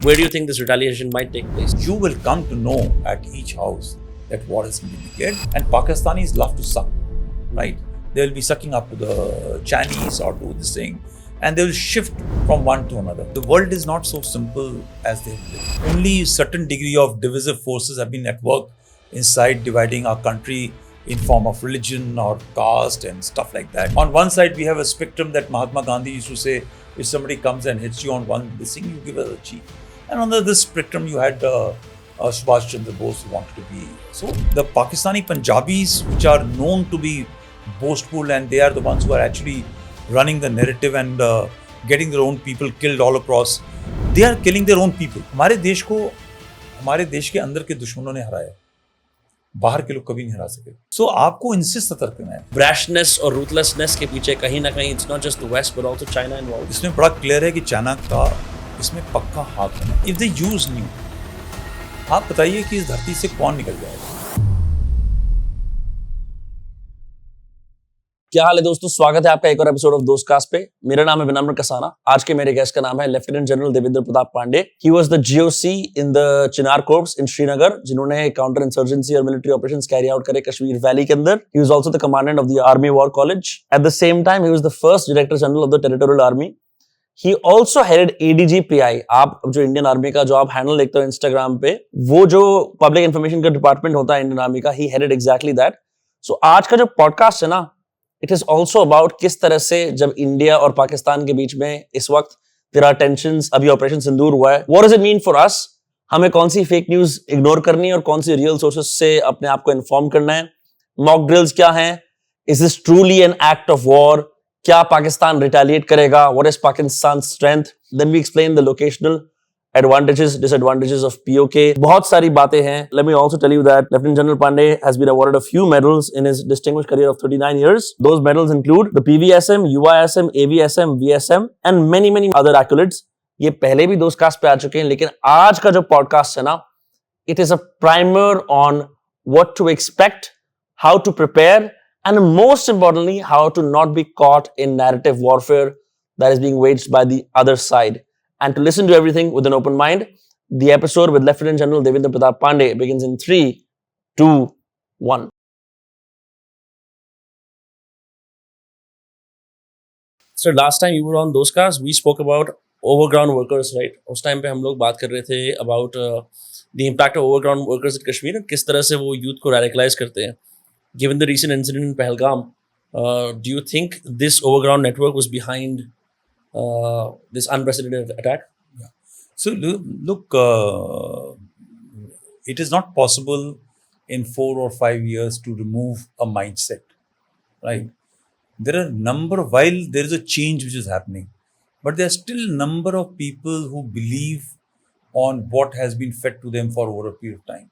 Where do you think this retaliation might take place? You will come to know at each house that war has been declared, and Pakistanis love to suck, right? They will be sucking up to the Chinese or to this thing, and they will shift from one to another. The world is not so simple as they believe. Only certain degree of divisive forces have been at work inside dividing our country in form of religion or caste and stuff like that. On one side, we have a spectrum that Mahatma Gandhi used to say, if somebody comes and hits you on one this thing, you give it a cheek. And on the other spectrum, you had Subhash Chandra Bose who wanted to be. So the Pakistani Punjabis, which are known to be boastful, and they are the ones who are actually running the narrative and getting their own people killed all across. They are killing their own people. हमारे देश को हमारे देश के अंदर के दुश्मनों ने हराया, बाहर के लोग कभी नहीं हरा सके. So आपको इनसे सतर्क रहना है. Brashness और ruthlessness के पीछे कहीं ना कहीं it's not just the West but also China involved. इसमें बड़ा क्लियर है कि चाइना का इसमें पक्का हाथ है. If they use new, आप बताइए कि इस धरती से कौन निकल जाएगा. क्या हाल है दोस्तों, स्वागत है आपका एक और एपिसोड ऑफ दोस्तकास्ट पे. मेरा नाम है विनम्र कसाना. आज के मेरे गेस्ट का नाम है lieutenant general Devendra Pratap Pandey. He was the GOC in the Chinar corps in Srinagar, जिन्होंने काउंटर इंसर्जेंसी और मिलिट्री ऑपरेशंस कैरी आउट करे कश्मीर वैली के अंदर. He was also the commandant of the army war college. At the same time he was the first director general of the territorial army. He also headed ADGPI. आप जो Indian army का जो आप handle देखते हो Instagram पे, वो जो पब्लिक इंफॉर्मेशन का डिपार्टमेंट होता है इंडियन आर्मी का, he headed exactly that. So आज का जो पॉडकास्ट है ना, इट इज ऑल्सो अबाउट किस तरह से जब इंडिया और पाकिस्तान के बीच में इस वक्त देयर आर टेंशंस, अभी ऑपरेशन सिंदूर हुआ है. What does it mean for us? हमें कौन सी फेक न्यूज इग्नोर करनी है और कौन सी रियल सोर्सेस से अपने आप को इन्फॉर्म करना है. मॉक ड्रिल्स क्या हैं? Is this truly an act of war? क्या पाकिस्तान रिटेलिएट करेगा? What is Pakistan strength? Then we explain the locational advantages, disadvantages of POK. बहुत सारी बातें हैं. Let me also tell you that Lieutenant General Pandey has been awarded a few medals in his distinguished career of 39 years. Those medals include the PVSM, UISM, AVSM, VSM and many other accolades. ये पहले भी दोस्तकास्ट पे आ चुके हैं, लेकिन आज का जो पॉडकास्ट है ना, it is a primer on what to expect, how to prepare and most importantly, how to not be caught in narrative warfare that is being waged by the other side. And to listen to everything with an open mind, the episode with Lieutenant General Devendra Pratap Pandey begins in 3, 2, 1. So last time you were on Dostcast, we spoke about overground workers, right? उस time पे हम लोग बात कर रहे थे about the impact of overground workers in Kashmir and किस तरह से वो youth को radicalize करते हैं. Given the recent incident in Pahalgam, do you think this overground network was behind this unprecedented attack? Yeah. So look, it is not possible in 4 or 5 years to remove a mindset, right? There are while there is a change which is happening, but there are still a number of people who believe on what has been fed to them for over a period of time.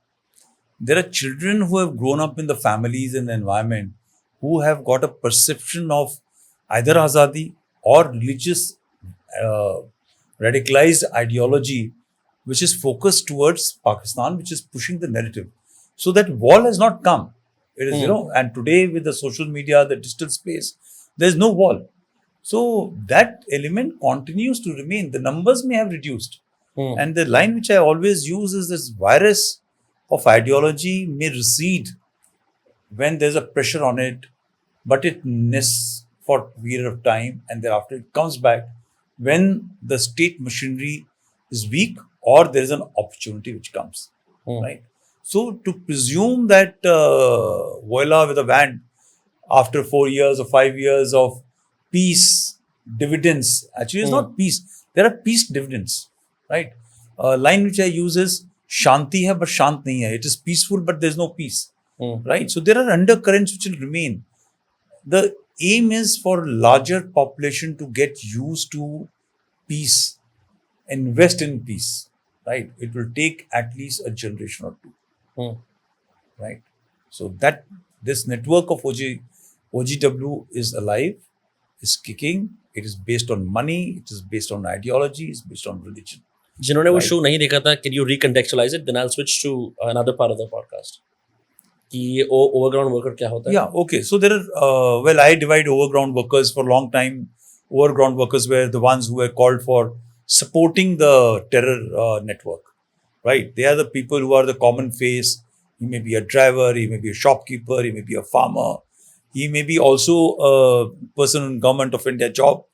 There are children who have grown up in the families and the environment who have got a perception of either Azadi or religious radicalized ideology which is focused towards Pakistan, which is pushing the narrative. So that wall has not come. It is, and today with the social media, the digital space, there is no wall. So that element continues to remain. The numbers may have reduced. And the line which I always use is this virus of ideology may recede when there's a pressure on it, but it nests for a period of time and thereafter it comes back when the state machinery is weak or there is an opportunity which comes, right? So to presume that voila with a wand after 4 years or 5 years of peace dividends, actually it's not peace, there are peace dividends, right? Line which I use is Shanti hai but Shant nahi hai. It is peaceful but there is no peace, right? So there are undercurrents which will remain. The aim is for larger population to get used to peace, invest in peace, right? It will take at least a generation or two, right? So that this network of OGW is alive, is kicking. It is based on money, it is based on ideology, it's based on religion. जिन्होंने वो show नहीं देखा था, can you recontextualize it? Then I'll switch to another part of the podcast. कि ये overground worker क्या होता है? Yeah, okay. So there are, well, I divide overground workers for a long time. Overground workers were the ones who were called for supporting the terror network, right? They are the people who are the common face. He may be a driver, he may be a shopkeeper, he may be a farmer, he may be also a person in government of India job.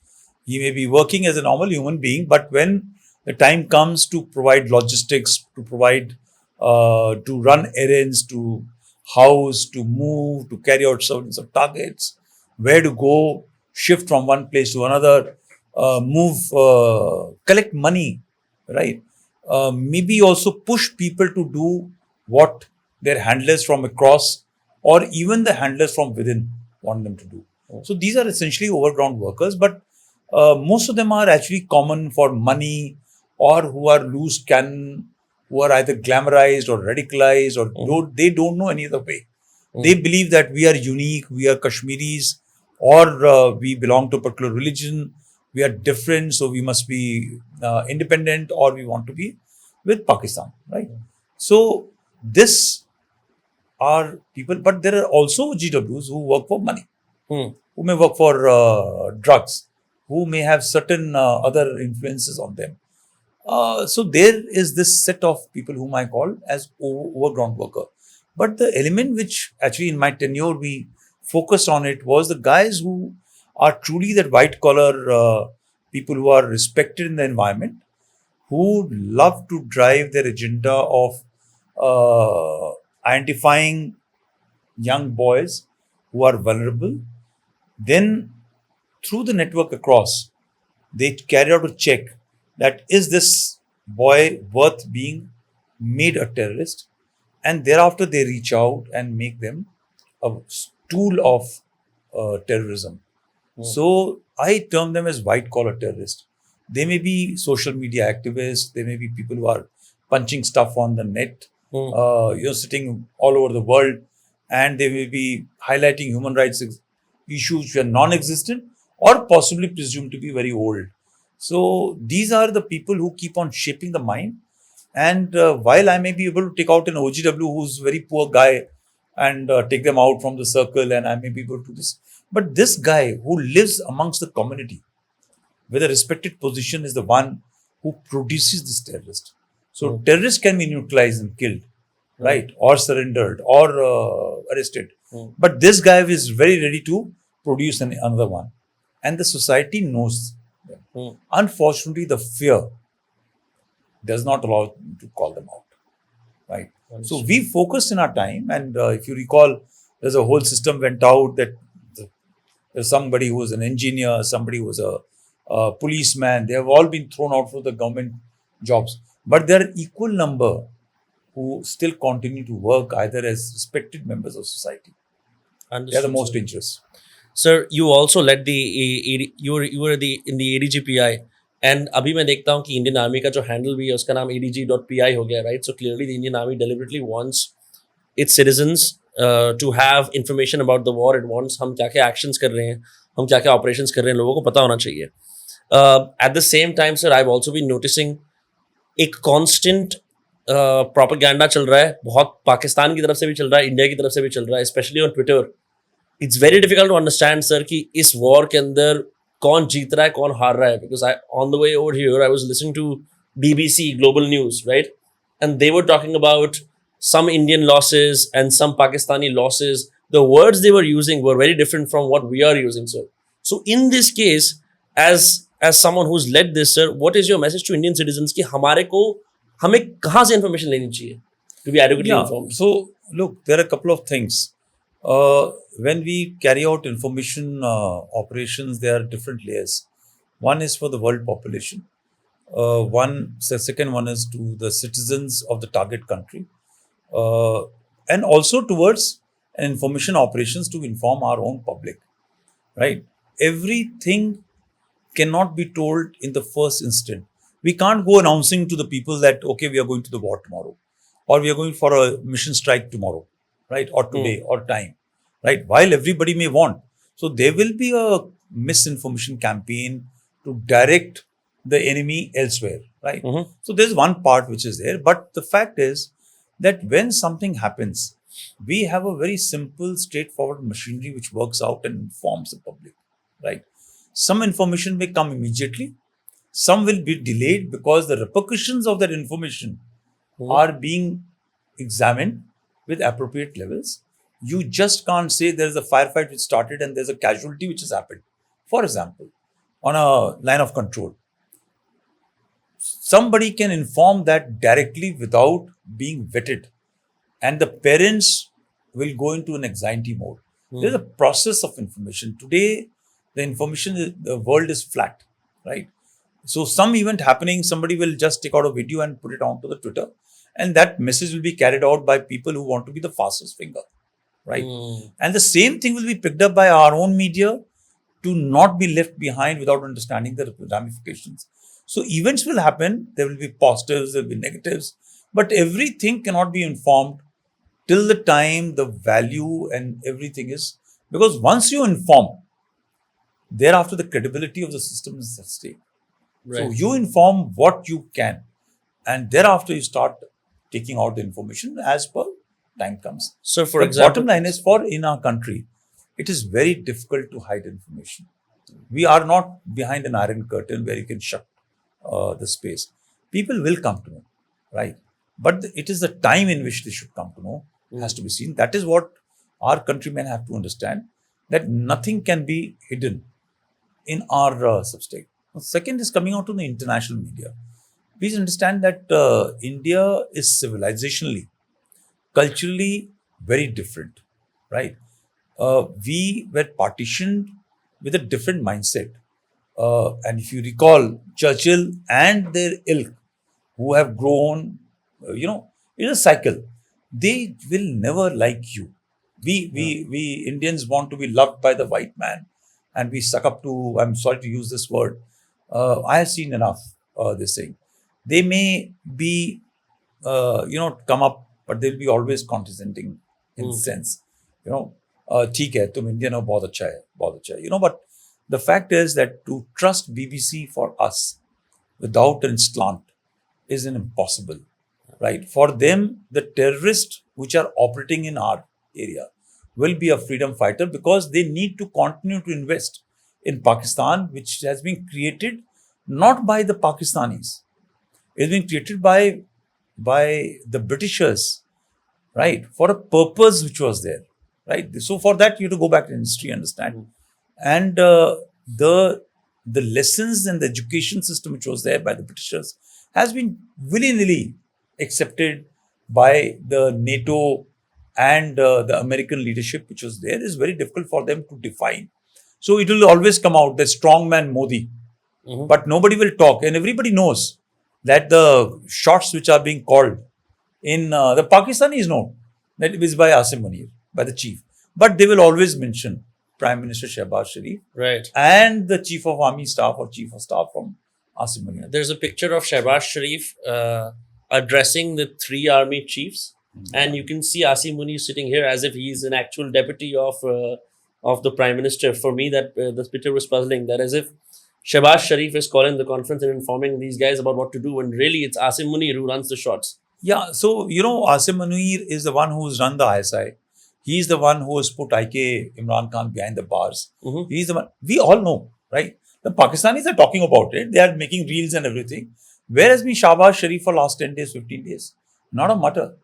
He may be working as a normal human being, but when the time comes to provide logistics, to provide, to run errands, to house, to move, to carry out certain targets, where to go, shift from one place to another, move, collect money, right? Maybe also push people to do what their handlers from across or even the handlers from within want them to do. So these are essentially overground workers, but most of them are actually common for money or who are loose cannon, who are either glamorized or radicalized or they don't know any other way. They believe that we are unique, we are Kashmiris, or we belong to a particular religion, we are different, so we must be independent, or we want to be with Pakistan, right? So this are people, but there are also GWs who work for money, who may work for drugs, who may have certain other influences on them. So there is this set of people whom I call as overground worker. But the element which actually in my tenure we focused on it was the guys who are truly that white collar people who are respected in the environment, who love to drive their agenda of identifying young boys who are vulnerable. Then through the network across, they carry out a check that is this boy worth being made a terrorist, and thereafter they reach out and make them a tool of terrorism. So I term them as white collar terrorists. They may be social media activists, they may be people who are punching stuff on the net, sitting all over the world, and they may be highlighting human rights issues which are non-existent or possibly presumed to be very old. So these are the people who keep on shaping the mind. And while I may be able to take out an OGW who's a very poor guy and take them out from the circle, and I may be able to do this, but this guy who lives amongst the community with a respected position is the one who produces this terrorist. So terrorists can be neutralized and killed, right, or surrendered or arrested. But this guy is very ready to produce another one, and the society knows them. Unfortunately, the fear does not allow them to call them out, right? So we focused in our time, and if you recall, there's a whole system went out that there's somebody who was an engineer, somebody who was a policeman. They have all been thrown out for the government jobs, but there are equal number who still continue to work either as respected members of society. They are the most dangerous. Sir, you also led the you were in the ADGPI, and अभी मैं देखता हूँ कि Indian army का जो handle भी है उसका नाम ADG.PI हो गया, right? So clearly the Indian Army deliberately wants its citizens to have information about the war. It wants हम क्या क्या actions कर रहे हैं, हम क्या क्या operations कर रहे हैं, लोगों को पता होना चाहिए. At the same time, sir, I've also been noticing एक constant propaganda चल रहा है, बहुत पाकिस्तान की तरफ से भी चल रहा है, इंडिया की तरफ से भी चल रहा है, especially on Twitter. It's very difficult to understand, sir, कि इस war के अंदर कौन जीत रहा है, कौन हार रहा है. Because on the way over here, I was listening to BBC Global News, right? And they were talking about some Indian losses and some Pakistani losses. The words they were using were very different from what we are using, sir. So in this case, as someone who's led this, sir, what is your message to Indian citizens कि हमें कहाँ से information लेनी चाहिए to be adequately informed? So look, there are a couple of things. When we carry out information operations, there are different layers. One is for the world population. The second one is to the citizens of the target country, and also towards information operations to inform our own public. Right? Everything cannot be told in the first instant. We can't go announcing to the people that okay, we are going to the war tomorrow, or we are going for a mission strike tomorrow. Right, or today, or time, right? While everybody may want, so there will be a misinformation campaign to direct the enemy elsewhere, right? So there's one part which is there, but the fact is that when something happens, we have a very simple, straightforward machinery which works out and informs the public, right? Some information may come immediately, Some will be delayed because the repercussions of that information are being examined with appropriate levels. You just can't say there's a firefight which started and there's a casualty which has happened. For example, on a line of control, somebody can inform that directly without being vetted, and the parents will go into an anxiety mode. There's a process of information. Today, the world is flat, right? So some event happening, somebody will just take out a video and put it onto the Twitter, and that message will be carried out by people who want to be the fastest finger, right? And the same thing will be picked up by our own media to not be left behind without understanding the ramifications. So events will happen, there will be positives, there will be negatives, but everything cannot be informed till the time the value and everything is, because once you inform, thereafter the credibility of the system is at stake. So you inform what you can, and thereafter you start taking out the information as per time comes. So, for The example, bottom line is, for in our country, it is very difficult to hide information. We are not behind an iron curtain where you can shut the space. People will come to know, right? But it is the time in which they should come to know has to be seen. That is what our countrymen have to understand, that nothing can be hidden in our Substack. Second is coming out to the international media. Please understand that India is civilizationally, culturally very different, right? We were partitioned with a different mindset. And if you recall, Churchill and their ilk, who have grown, it's a cycle. They will never like you. We Indians want to be loved by the white man, and we suck up to, I'm sorry to use this word, I have seen enough this thing. They may be, come up, but they'll be always condescending in sense. ठीक है, तुम Indian हो, बहुत अच्छा है, बहुत अच्छा है. But the fact is that to trust BBC for us without a slant is an impossible, right? For them, the terrorists which are operating in our area will be a freedom fighter, because they need to continue to invest in Pakistan, which has been created not by the Pakistanis. It's been created by the Britishers, right? For a purpose which was there, right? So for that, you have to go back in history, understand. And the lessons and the education system which was there by the Britishers has been willy-nilly accepted by the NATO and the American leadership which was there. Is very difficult for them to define. So it will always come out, the strongman Modi. But nobody will talk, and everybody knows that the shots which are being called in the Pakistanis know that it is by Asim Munir, by the chief. But they will always mention Prime Minister Shehbaz Sharif, right, and the Chief of Army Staff or Chief of Staff from Asim Munir. There's a picture of Shehbaz Sharif addressing the 3 army chiefs, and you can see Asim Munir sitting here as if he's an actual deputy of the Prime Minister. For me, that this picture was puzzling. That as if Shehbaz Sharif is calling the conference and informing these guys about what to do, and really it's Asim Munir who runs the shots. Yeah, so Asim Munir is the one who's run the ISI. He's the one who has put IK Imran Khan behind the bars. He's the one. We all know, right? The Pakistanis are talking about it. They are making reels and everything. Where has been Shehbaz Sharif for last 10 days, 15 days? Not a mutter.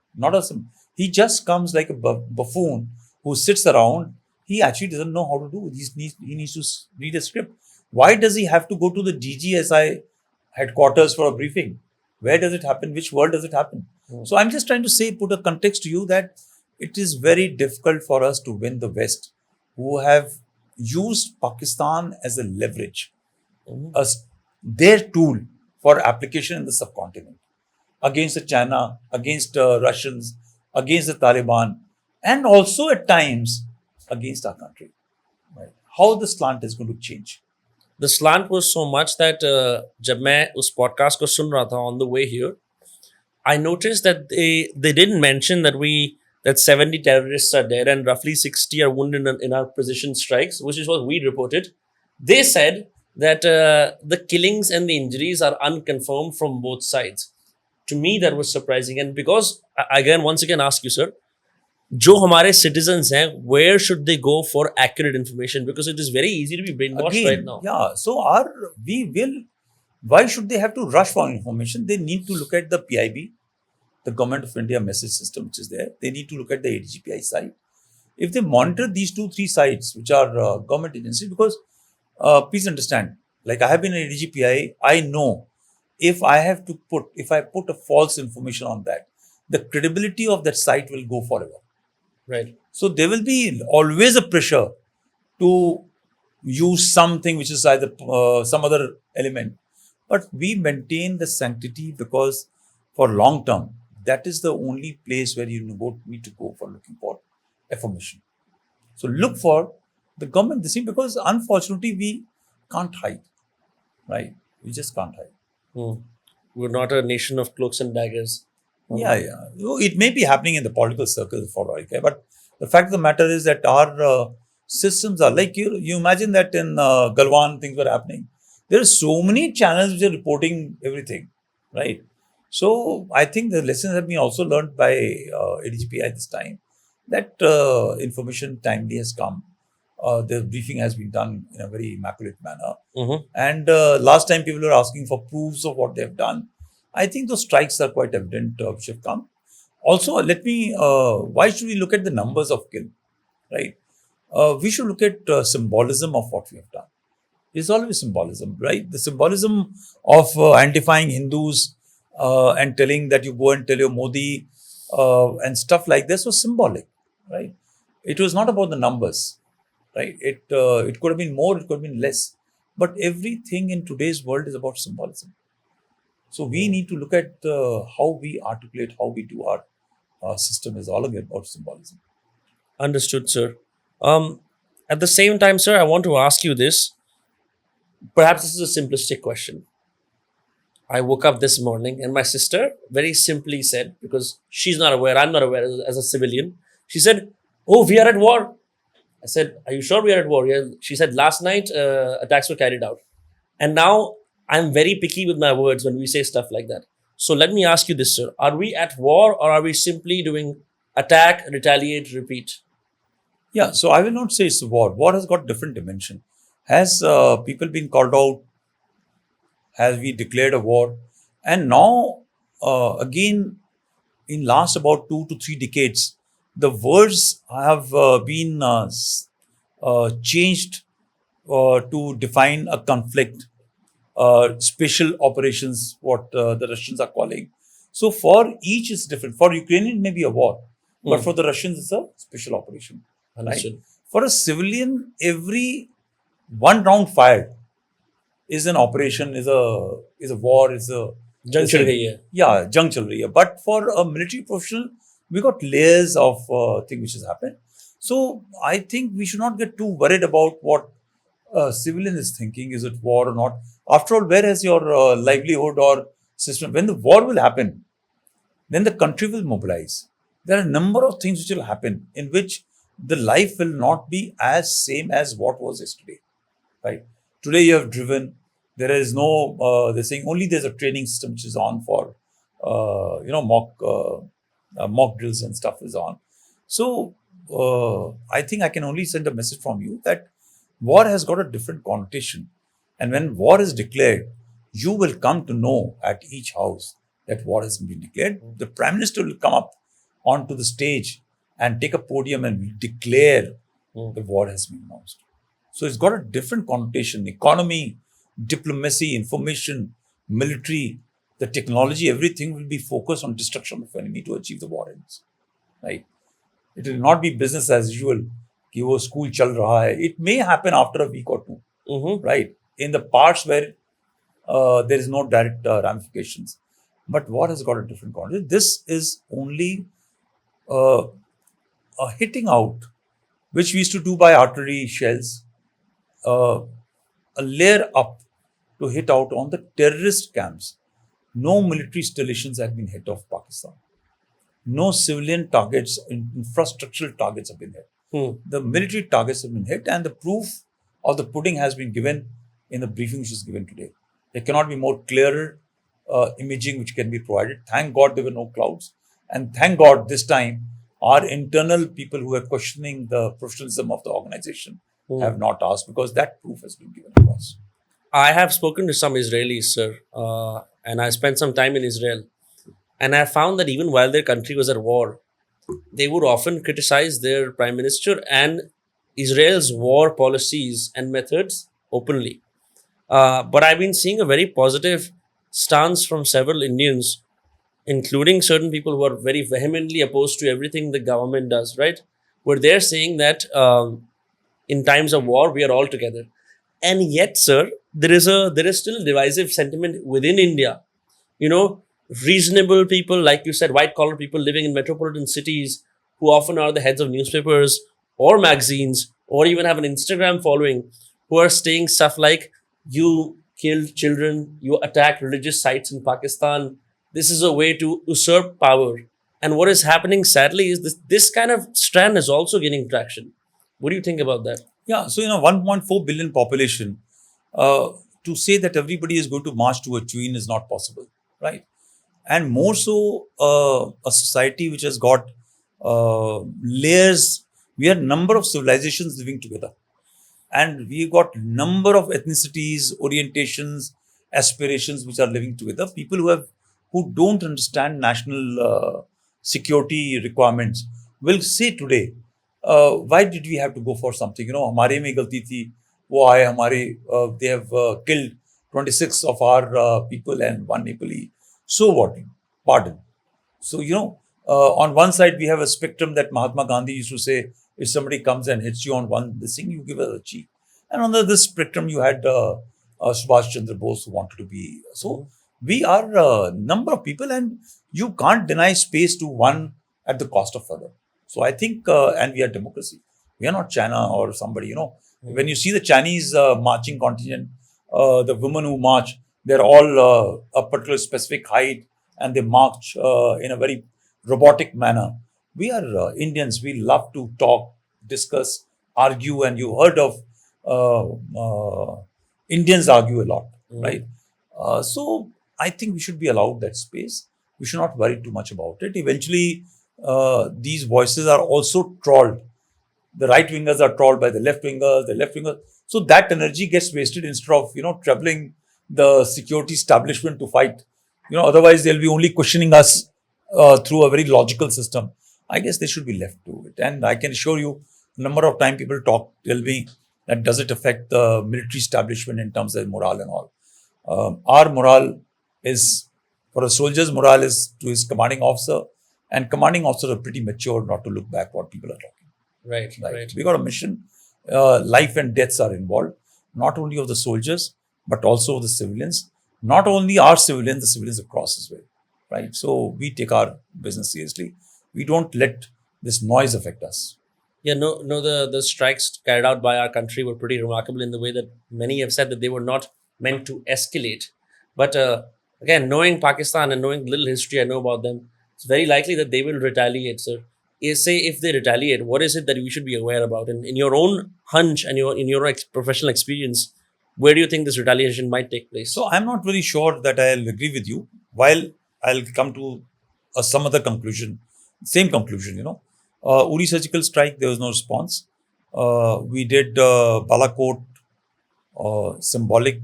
He just comes like a buffoon who sits around. He actually doesn't know how to do it. He needs to read a script. Why does he have to go to the DGSI headquarters for a briefing? Where does it happen? Which world does it happen? So I'm just trying to put a context to you that it is very difficult for us to win the West, who have used Pakistan as a leverage, as their tool for application in the subcontinent, against the China, against Russians, against the Taliban, and also at times against our country. Right? How the slant is going to change? The slant was so much that जब मैं उस podcast को सुन रहा था on the way here, I noticed that they didn't mention that 70 terrorists are dead and roughly 60 are wounded in our precision strikes, which is what we reported. They said that the killings and the injuries are unconfirmed from both sides. To me, that was surprising. And because, once again ask you, sir, जो हमारे citizens हैं, where should they go for accurate information? Because it is very easy to be brainwashed right now. Yeah, so we will Why should they have to rush for information? They need to look at the PIB, the Government of India message system, which is there. They need to look at the ADGPI site. If they monitor these 2-3 sites, which are government agencies, because please understand, like I have been in ADGPI, I know if I put a false information on that, the credibility of that site will go forever. Right. So there will be always a pressure to use something which is either some other element. But we maintain the sanctity because for long term, that is the only place where you need to go for looking for information. So look for the government this thing, because unfortunately we can't hide, right? We just can't hide. We're not a nation of cloaks and daggers. Yeah. It may be happening in the political circles for all I care, but the fact of the matter is that our systems are like you imagine that in Galwan things were happening. There are so many channels which are reporting everything, right? So I think the lessons have been also learned by ADGPI this time, that information timely has come. The briefing has been done in a very immaculate manner. And last time people were asking for proofs of what they have done. I think those strikes are quite evident which have come. Also, why should we look at the numbers of kill, right? We should look at symbolism of what we have done. It's always symbolism, right? The symbolism of identifying Hindus and telling that you go and tell your Modi and stuff like this was symbolic, right? It was not about the numbers, right? It could have been more, it could have been less. But everything in today's world is about symbolism. So we need to look at how we articulate, how we do our system is all about symbolism. Understood, sir. At the same time, sir, I want to ask you this. Perhaps this is a simplistic question. I woke up this morning and my sister very simply said, because she's not aware, I'm not aware as a civilian, she said, "Oh, we are at war." I said, "Are you sure we are at war?" Yeah. She said, "Last night attacks were carried out." And now I'm very picky with my words when we say stuff like that. So let me ask you this, sir. Are we at war or are we simply doing attack, retaliate, repeat? Yeah, so I will not say it's a war. War has got different dimension. Has people been called out? Has we declared a war? And now, again, in last about 2 to 3 decades, the words have been changed to define a conflict. Special operations, what the Russians are calling. So for each is different. For Ukrainian, it may be a war, but for the Russians, it's a special operation. Right? For a civilian, every one round fired is an operation, is a war, is a Jang chal rahi hai. Yeah, jung chal rahi hai. But for a military professional, we got layers of thing which has happened. So I think we should not get too worried about what civilian is thinking. Is it war or not? After all, where has your livelihood or system? When the war will happen, then the country will mobilize. There are a number of things which will happen in which the life will not be as same as what was yesterday, right? Today you have driven. There is no. They're saying only there's a training system which is on for, mock drills and stuff is on. So I think I can only send a message from you that war has got a different connotation, and when war is declared, you will come to know at each house that war has been declared. The Prime Minister will come up onto the stage and take a podium and declare the war has been announced. So it's got a different connotation. Economy, diplomacy, information, military, the technology, everything will be focused on destruction of enemy to achieve the war ends. Right? It will not be business as usual. कि वो school चल रहा है. It may happen after a week or two, right? In the parts where there is no direct ramifications. But war has got a different connotation. This is only a hitting out, which we used to do by artillery shells, a layer up to hit out on the terrorist camps. No military installations have been hit off Pakistan. No civilian targets, infrastructural targets have been hit. The military targets have been hit, and the proof of the pudding has been given in the briefing which is given today. There cannot be more clearer imaging which can be provided. Thank God there were no clouds, and thank God this time our internal people who are questioning the professionalism of the organization have not asked, because that proof has been given across. I have spoken to some Israelis, sir, and I spent some time in Israel, and I found that even while their country was at war, they would often criticize their prime minister and Israel's war policies and methods openly. But I've been seeing a very positive stance from several Indians, including certain people who are very vehemently opposed to everything the government does, right? Where they're saying that in times of war, we are all together. And yet, sir, there is still a divisive sentiment within India. You know, reasonable people, like you said, white collar people living in metropolitan cities who often are the heads of newspapers or magazines or even have an Instagram following, who are saying stuff like, you killed children, you attacked religious sites in Pakistan. This is a way to usurp power. And what is happening, sadly, is this kind of strand is also gaining traction. What do you think about that? Yeah, so 1.4 billion population, to say that everybody is going to march to a tune is not possible, right? And more so, a society which has got layers. We are number of civilizations living together, and we got number of ethnicities, orientations, aspirations which are living together. People who don't understand national security requirements will say today, why did we have to go for something? हमारे में गलती थी, वो आए हमारे, they have killed 26 of our people and one Nepali. So what? Pardon. So, on one side, we have a spectrum that Mahatma Gandhi used to say, if somebody comes and hits you on this thing, you give us a cheek. And on the other spectrum, you had Subhash Chandra Bose who wanted to be. So, we are a number of people, and you can't deny space to one at the cost of other. So, I think, and we are democracy. We are not China or somebody, When you see the Chinese marching contingent, the women who march, they're all a particular specific height, and they march in a very robotic manner. We are Indians. We love to talk, discuss, argue, and you heard of Indians argue a lot, right? So I think we should be allowed that space. We should not worry too much about it. Eventually, these voices are also trolled. The right wingers are trolled by the left wingers. So that energy gets wasted instead of troubling the security establishment to fight. Otherwise they'll be only questioning us through a very logical system. I guess they should be left to it. And I can assure you, a number of time people tell me that does it affect the military establishment in terms of morale and all. Our morale is, for a soldier's morale is to his commanding officer, and commanding officers are pretty mature not to look back what people are talking. Right. We got a mission. Life and deaths are involved, not only of the soldiers, but also of the civilians. Not only our civilians, the civilians across as well. Right. So we take our business seriously. We don't let this noise affect us. Yeah, no. The strikes carried out by our country were pretty remarkable in the way that many have said that they were not meant to escalate. But again, knowing Pakistan and knowing the little history I know about them, it's very likely that they will retaliate, sir. Say if they retaliate, what is it that we should be aware about? In your own hunch and in your professional experience, where do you think this retaliation might take place? So I'm not very sure that I'll agree with you. While I'll come to some other conclusion, same conclusion, Uri surgical strike, there was no response. We did Balakot, symbolic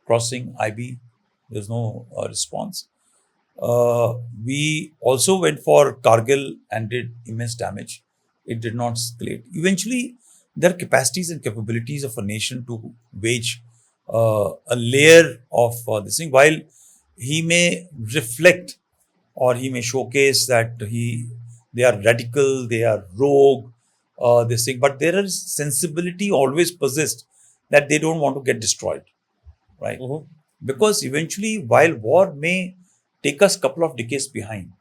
crossing, IB, there's no response. We also went for Kargil and did immense damage. It did not escalate. Eventually, there are capacities and capabilities of a nation to wage a layer of this thing. While he may reflect or he may showcase that they are radical, they are rogue, this thing, but there is sensibility always possessed that they don't want to get destroyed, right? Mhm. Because eventually, while war may take us a couple of decades behind,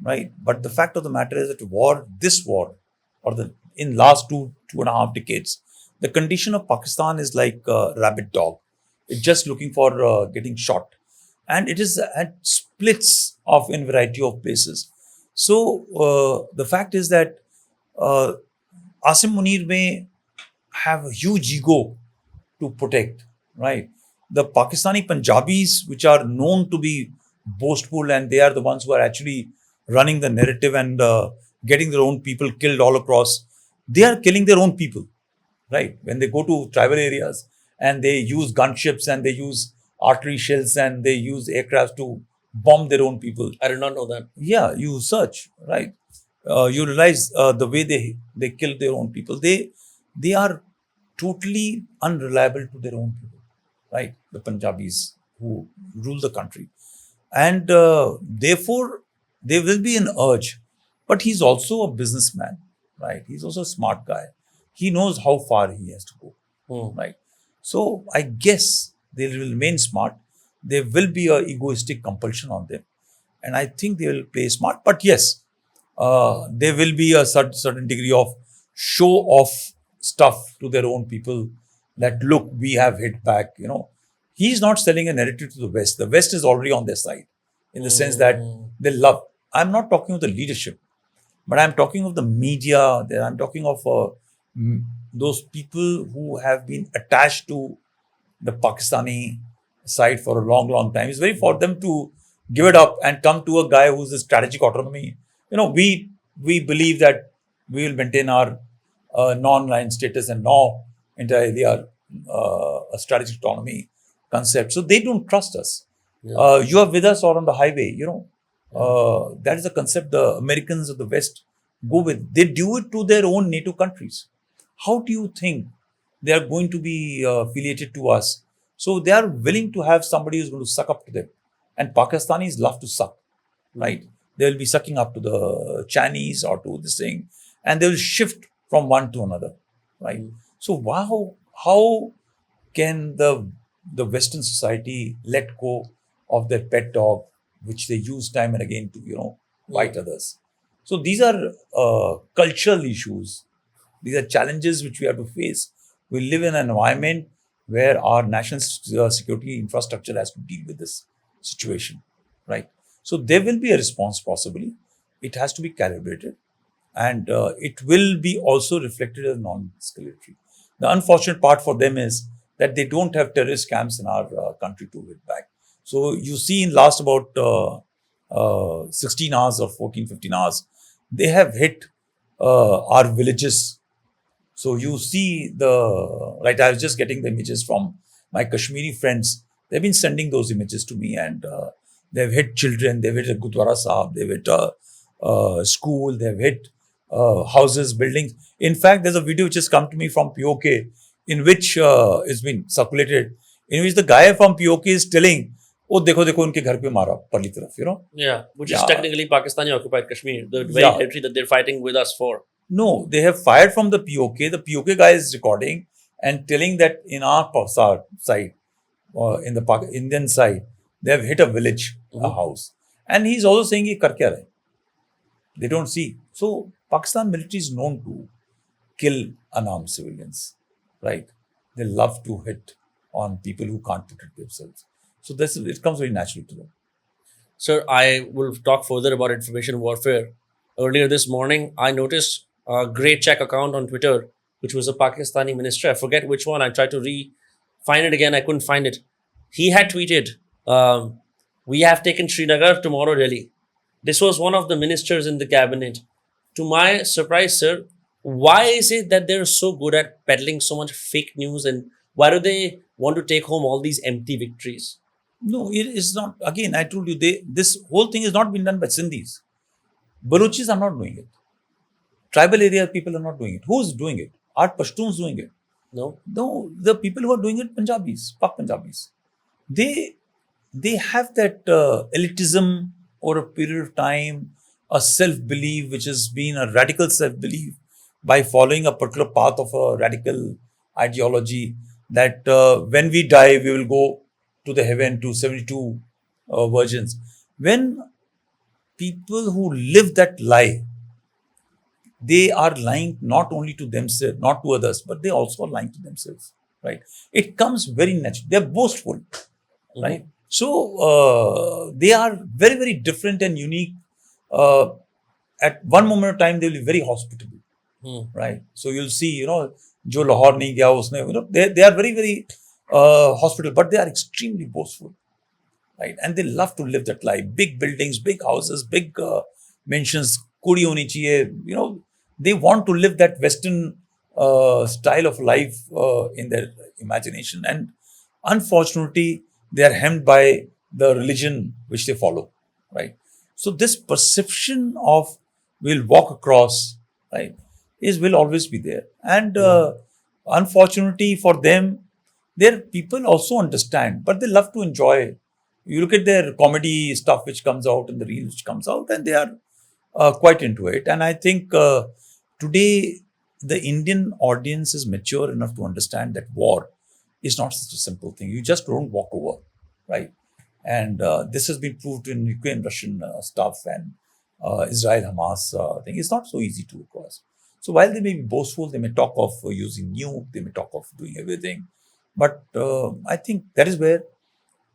right? But the fact of the matter is that this war, or in last two and a half decades, the condition of Pakistan is like a rabid dog. It's just looking for getting shot, and it is at splits of in variety of places. So the fact is that Asim Munir may have a huge ego to protect, right? The Pakistani Punjabis, which are known to be boastful, and they are the ones who are actually running the narrative and getting their own people killed all across. They are killing their own people, right? When they go to tribal areas and they use gunships and they use artillery shells and they use aircraft to bomb their own people. I did not know that. Yeah, you search, right? You realize the way they kill their own people. They are totally unreliable to their own people, right? The Punjabis who rule the country, and therefore there will be an urge. But he's also a businessman, right? He's also a smart guy. He knows how far he has to go, right? So I guess they will remain smart. There will be a egoistic compulsion on them, and I think they will play smart. But yes, there will be a certain degree of show off stuff to their own people. That look, we have hit back. He's not selling a narrative to the West. The West is already on their side, in the sense that they love. I'm not talking of the leadership, but I'm talking of the media. I'm talking of those people who have been attached to the Pakistani side for a long, long time. It's very for them to give it up and come to a guy who's a strategic autonomy. We believe that we will maintain our non-aligned status and now entirely our a strategic autonomy concept. So they don't trust us. You are with us or on the highway. That is the concept the Americans of the West go with. They do it to their own NATO countries. How do you think they are going to be affiliated to us? So they are willing to have somebody who's going to suck up to them. And Pakistanis love to suck, right? They will be sucking up to the Chinese or to this thing, and they will shift from one to another, right? So how can the Western society let go of their pet dog, which they use time and again to fight others? So these are cultural issues. These are challenges which we have to face. We live in an environment where our national security infrastructure has to deal with this situation, right? So there will be a response possibly. It has to be calibrated, and it will be also reflected as non-escalatory. The unfortunate part for them is that they don't have terrorist camps in our country to hit back. So you see in last about 16 hours or 14, 15 hours, they have hit our villages. So you see right, I was just getting the images from my Kashmiri friends. They've been sending those images to me, and they've hit children, they've hit a Gurdwara Sahib, they've hit a school, they've hit houses, buildings. In fact, there's a video which has come to me from POK in which it's been circulated, in which the guy from POK is telling, oh, dekho, unke ghar pe mara, parli taraf, Yeah, which is Yeah. technically Pakistani occupied Kashmir, the very Yeah. territory that they're fighting with us for. No, they have fired from the POK. The POK guy is recording and telling that in our side, in the Indian side, they have hit a village, a house. And he's also saying, ye kar kya rahe? They don't see. So Pakistan military is known to kill unarmed civilians, right? They love to hit on people who can't protect themselves. So it comes very naturally to them. Sir, I will talk further about information warfare. Earlier this morning, I noticed a great check account on Twitter, which was a Pakistani minister. I forget which one. I tried to find it again. I couldn't find it. He had tweeted, we have taken Srinagar, tomorrow Delhi. This was one of the ministers in the cabinet. To my surprise, sir, why is it that they're so good at peddling so much fake news, and why do they want to take home all these empty victories? No, it is not. Again, I told you, this whole thing is not being done by Sindhis. Baluchis are not doing it. Tribal area people are not doing it. Who's doing it? Are Pashtuns doing it? No? No, the people who are doing it, Punjabis, Pak Punjabis. They have that elitism over a period of time, a self-belief which has been a radical self-belief by following a particular path of a radical ideology that when we die, we will go to the heaven to 72 virgins. When people who live that lie, they are lying not only to themselves, not to others, but they also are lying to themselves, right? It comes very natural. They are boastful, right? So they are very, very different and unique. At one moment of time, they will be very hospitable, right? So you'll see, jo Lahore nahi gaya usne, they are very, very hospitable, but they are extremely boastful, right? And they love to live that life. Big buildings, big houses, big mansions, kudi honi chahiye, they want to live that Western style of life imagination, and unfortunately, they are hemmed by the religion which they follow, right? So this perception of we'll walk across, right, will always be there, and unfortunately for them, their people also understand, but they love to enjoy. You look at their comedy stuff which comes out and the reels which comes out, and they are quite into it. And I think today the Indian audience is mature enough to understand that war is not such a simple thing. You just don't walk over, right? And this has been proved in Ukraine-Russian stuff and Israel-Hamas thing. It's not so easy to cross. So while they may be boastful, they may talk of using nuke, they may talk of doing everything, but I think that is where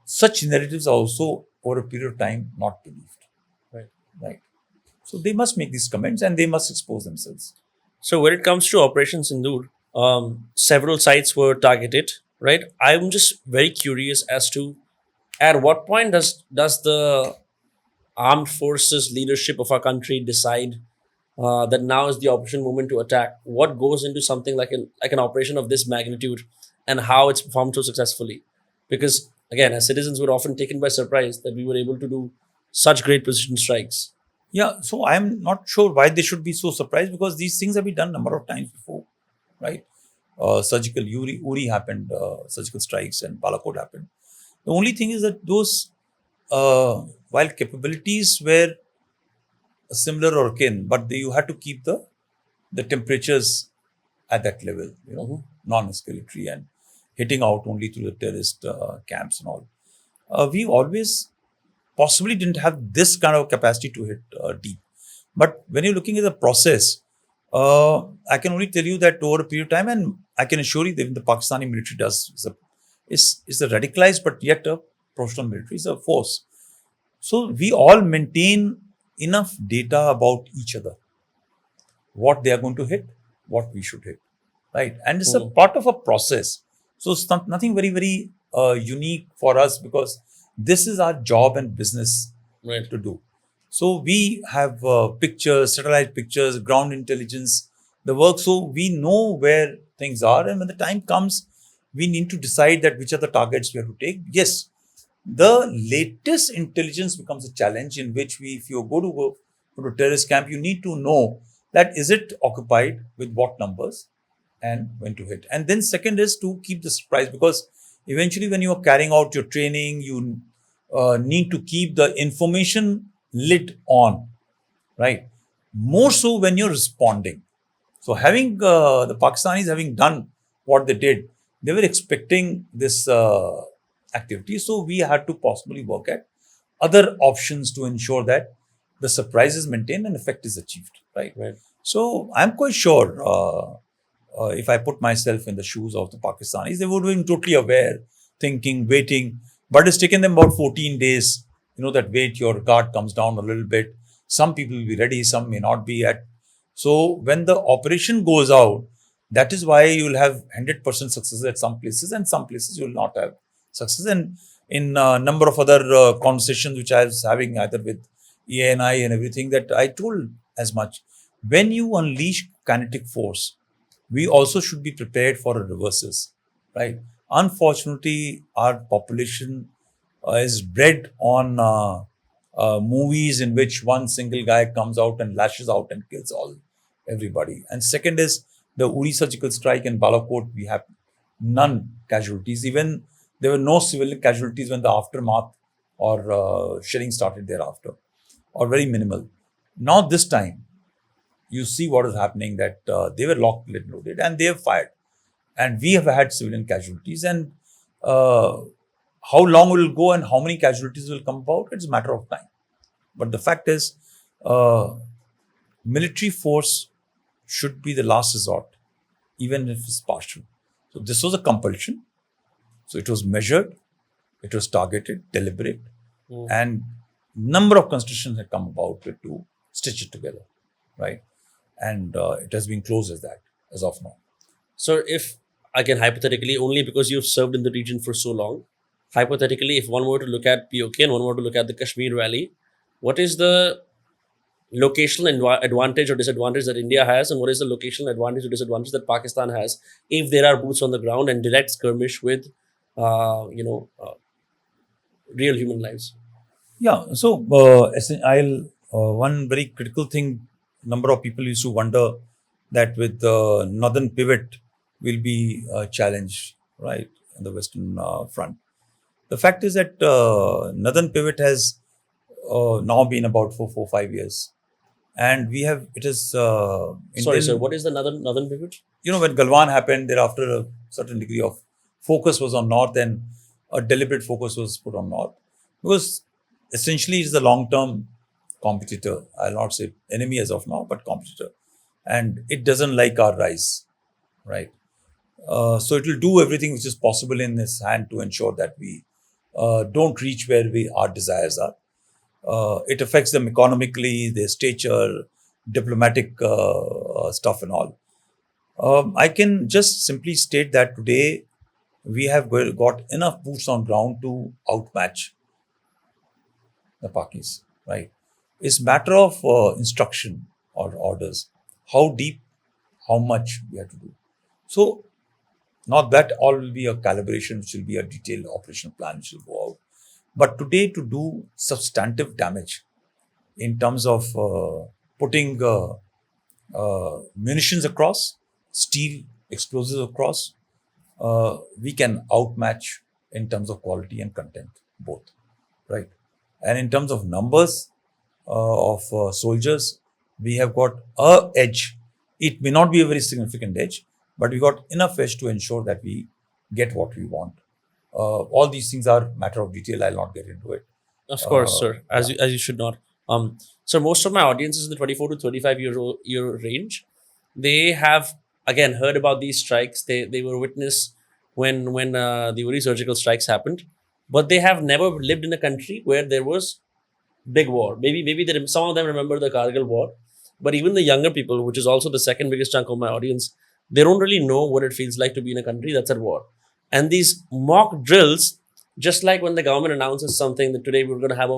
such narratives are also over a period of time not believed. Right. Right. So they must make these comments and they must expose themselves. So when it comes to Operation Sindoor, several sites were targeted, right? I'm just very curious as to at what point does the armed forces leadership of our country decide that now is the opportune moment to attack? What goes into something like an operation of this magnitude, and how it's performed so successfully? Because again, as citizens, we're often taken by surprise that we were able to do such great precision strikes. Yeah, so I'm not sure why they should be so surprised, because these things have been done a number of times before, right? Surgical Uri happened, surgical strikes, and Balakot happened. The only thing is that those, while capabilities were similar or akin, but you had to keep the temperatures at that level, non-escalatory, and hitting out only to the terrorist camps and all. We always possibly didn't have this kind of capacity to hit deep. But when you're looking at the process, I can only tell you that over a period of time, and I can assure you that the Pakistani military is a radicalized but yet a professional military, is a force. So we all maintain enough data about each other, what they are going to hit, what we should hit, right? And it's a part of a process. So it's nothing very, very unique for us, because this is our job and business to do. So we have pictures, satellite pictures, ground intelligence, the work. So we know where things are, and when the time comes, we need to decide that which are the targets we have to take. Yes, the latest intelligence becomes a challenge, in which if you go to a terrorist camp, you need to know that is it occupied, with what numbers, and when to hit. And then second is to keep the surprise, because eventually when you are carrying out your training, you need to keep the information lit on, right? More so when you're responding. So having the Pakistanis having done what they did, they were expecting this activity. So we had to possibly work at other options to ensure that the surprise is maintained and effect is achieved, right? So I'm quite sure if I put myself in the shoes of the Pakistanis, they would have been totally aware, thinking, waiting. But it's taken them about 14 days. That wait, your guard comes down a little bit. Some people will be ready, some may not be yet. So when the operation goes out, that is why you will have 100% success at some places, and some places you will not have success. And in a number of other conversations which I was having either with EANI and everything, that I told as much. When you unleash kinetic force, we also should be prepared for reverses, right? Unfortunately, our population is bred on movies in which one single guy comes out and lashes out and kills everybody. And second is the Uri surgical strike in Balakot. We have none casualties. Even there were no civilian casualties when the aftermath or shelling started thereafter, or very minimal. Now this time, you see what is happening, that they were locked, and loaded, and they have fired. And we have had civilian casualties. And how long will it go and how many casualties will come about, it's a matter of time. But the fact is, military force should be the last resort, even if it's partial. So this was a compulsion. So it was measured, it was targeted, deliberate, and number of constitutions had come about to stitch it together, right? And it has been closed as that, as of now. So if, again, hypothetically, only because you've served in the region for so long, hypothetically, if one were to look at POK and one were to look at the Kashmir Valley, what is the, locational advantage or disadvantage that India has, and what is the locational advantage or disadvantage that Pakistan has if there are boots on the ground and direct skirmish with, real human lives. Yeah. So, I'll one very critical thing. Number of people used to wonder that with the northern pivot will be challenged, right, in the western front. The fact is that northern pivot has now been about for 4 5 years, and we have it is Sorry, sir. Indian. What is the northern pivot? You know, when Galwan happened, thereafter a certain degree of focus was on north, and a deliberate focus was put on north because essentially it's a long-term competitor. I'll not say enemy as of now, but competitor, and it doesn't like our rise, right? So it will do everything which is possible in its hand to ensure that we don't reach where our desires are. It affects them economically, their stature, diplomatic stuff, and all. I can just simply state that today we have got enough boots on ground to outmatch the Pakis, right? It's matter of instruction or orders. How deep, how much we have to do. So, not that all will be a calibration, which will be a detailed operational plan, which will go out. But today, to do substantive damage in terms of putting munitions across, steel explosives across, we can outmatch in terms of quality and content, both, right? And in terms of numbers of soldiers, we have got a edge. It may not be a very significant edge, but we got enough edge to ensure that we get what we want. All these things are matter of detail. I'll not get into it. Of course, Uh, sir. As you should not. So most of my audience is in the 24 to 35 year range. They have again heard about these strikes. They were witness when the Uri surgical strikes happened, but they have never lived in a country where there was big war. Maybe some of them remember the Kargil war, but even the younger people, which is also the second biggest chunk of my audience, they don't really know what it feels like to be in a country that's at war. And these mock drills, just like when the government announces something that today we're going to have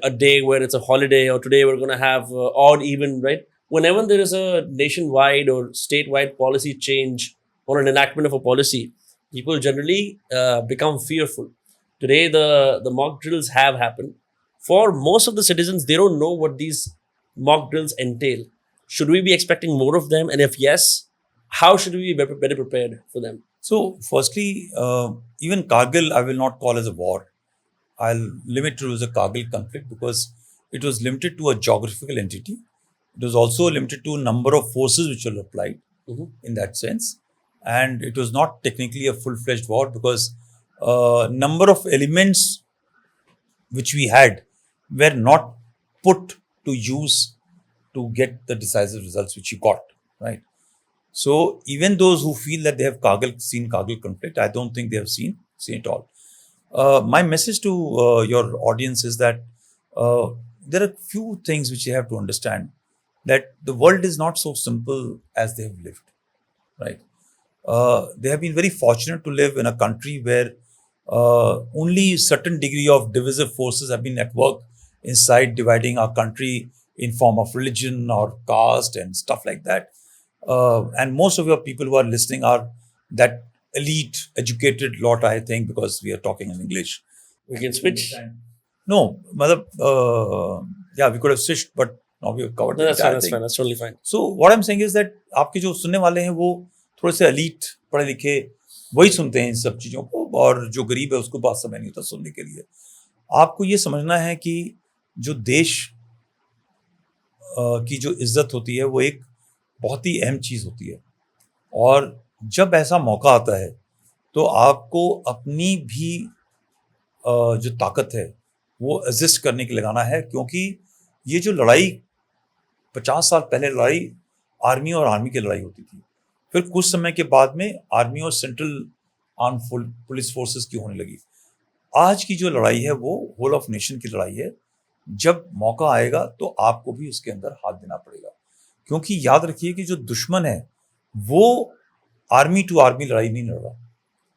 a day where it's a holiday, or today we're going to have odd even, right? Whenever there is a nationwide or statewide policy change or an enactment of a policy, people generally become fearful. Today, the mock drills have happened. For most of the citizens, they don't know what these mock drills entail. Should we be expecting more of them? And if yes, how should we be better prepared for them? So, firstly, even Kargil, I will not call as a war. I'll limit it as a Kargil conflict because it was limited to a geographical entity. It was also limited to a number of forces which were applied Mhm. in that sense. And it was not technically a full-fledged war because number of elements which we had were not put to use to get the decisive results which you got, right? So even those who feel that they have seen Kargil conflict, I don't think they have seen it all. My message to your audience is that there are few things which you have to understand, that the world is not so simple as they have lived, right? They have been very fortunate to live in a country where only certain degree of divisive forces have been at work inside dividing our country in form of religion or caste and stuff like that. And most of your people who are listening are that elite, educated lot, I think, because we are talking in English. We can switch. No, mother, yeah, we could have switched, but now we have covered No, the that's fine. entire That's thing. fine. That's totally fine. So what I'm saying is that आपके जो सुनने वाले हैं वो थोड़े से elite पढ़े लिखे वही सुनते हैं इन सब चीज़ों को, और जो गरीब है उसको बात समझ नहीं होता सुनने के लिए. आपको ये समझना है कि जो देश की जो इज्जत होती है वो एक बहुत ही अहम चीज़ होती है, और जब ऐसा मौका आता है तो आपको अपनी भी जो ताकत है वो एग्जिस्ट करने की लगाना है, क्योंकि ये जो लड़ाई 50 साल पहले लड़ाई आर्मी और आर्मी की लड़ाई होती थी, फिर कुछ समय के बाद में आर्मी और सेंट्रल आर्म पुलिस फोर्सेस की होने लगी. आज की जो लड़ाई है वो होल ऑफ नेशन की लड़ाई है. जब मौका आएगा तो आपको भी उसके अंदर हाथ देना पड़ेगा, क्योंकि याद रखिए कि जो दुश्मन है वो आर्मी टू आर्मी लड़ाई नहीं लड़ रहा,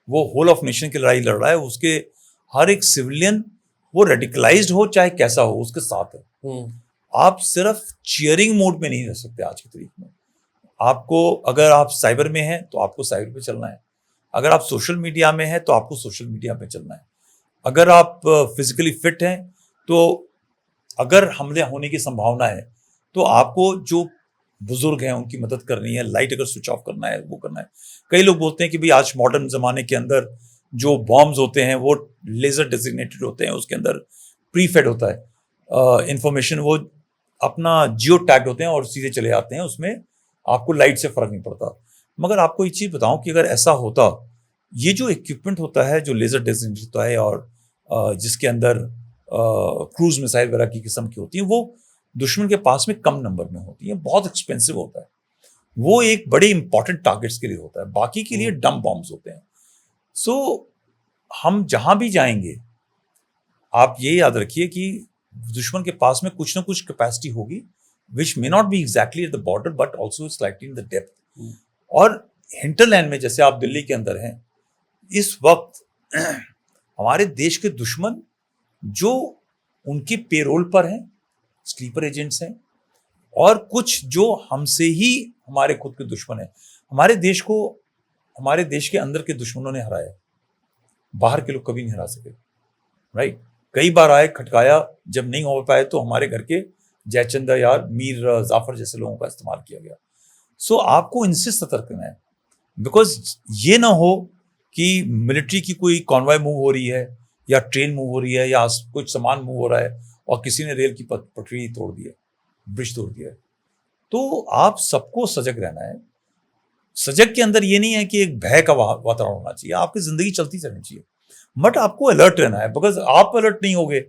वो होल ऑफ नेशन की लड़ाई लड़ रहा है. उसके हर एक सिविलियन, वो रेडिकलाइज्ड हो चाहे कैसा हो, उसके साथ है. आप सिर्फ चीयरिंग मोड में नहीं रह सकते आज की तारीख में। आपको, अगर आप साइबर में हैं तो आपको साइबर पे चलना है, अगर आप सोशल मीडिया में हैं तो आपको सोशल मीडिया पे चलना है, अगर आप फिजिकली फिट हैं तो अगर हमले होने की संभावना है तो आपको जो बुजुर्ग हैं उनकी मदद करनी है, लाइट अगर स्विच ऑफ करना है वो करना है। कई लोग बोलते हैं कि भाई आज मॉडर्न जमाने के अंदर जो बॉम्ब्स होते हैं वो लेजर डेजिग्नेटेड होते हैं, उसके अंदर प्रीफेड होता है इंफॉर्मेशन, वो अपना जियो टैग होते हैं और सीधे चले आते हैं, उसमें आपको लाइट से फर्क नहीं पड़ता। मगर आपको एक चीज बताऊं कि अगर ऐसा होता, ये जो इक्विपमेंट होता है जो लेजर डेजिग्नेटेड होता है और जिसके अंदर क्रूज मिसाइल वगैरह की किस्म की होती है, वो दुश्मन के पास में कम नंबर में होती है, बहुत एक्सपेंसिव होता है, वो एक बड़े इंपॉर्टेंट टारगेट्स के लिए होता है, बाकी के लिए डम बॉम्ब्स होते हैं। सो हम जहां भी जाएंगे आप ये याद रखिए कि दुश्मन के पास में कुछ ना कुछ कैपेसिटी होगी which may not be exactly at the border but also slightly in the depth. और हिंटरलैंड में, जैसे आप दिल्ली के अंदर हैं इस वक्त, हमारे देश के दुश्मन जो उनके पेरोल पर हैं, स्लीपर एजेंट्स हैं, और कुछ जो हमसे ही हमारे खुद के दुश्मन हैं। हमारे देश को, हमारे देश के अंदर के दुश्मनों ने हराया, बाहर के लोग कभी नहीं हरा सके, राइट। कई बार आए, खटकाया, जब नहीं हो पाए तो हमारे घर के जयचंदा यार, मीर जाफर जैसे लोगों का इस्तेमाल किया गया। सो आपको इनसे सतर्क रहना है, बिकॉज ये ना हो कि मिलिट्री की कोई कॉन्वॉय मूव हो रही है या ट्रेन मूव हो रही है या कुछ सामान मूव हो रहा है और किसी ने रेल की पटरी तोड़ दी है, ब्रिज तोड़ दिया है। तो आप सबको सजग रहना है। सजग के अंदर ये नहीं है कि एक भय का वातावरण होना चाहिए, आपकी जिंदगी चलती रहनी चाहिए, बट आपको अलर्ट रहना है, बिकॉज आप अलर्ट नहीं होगे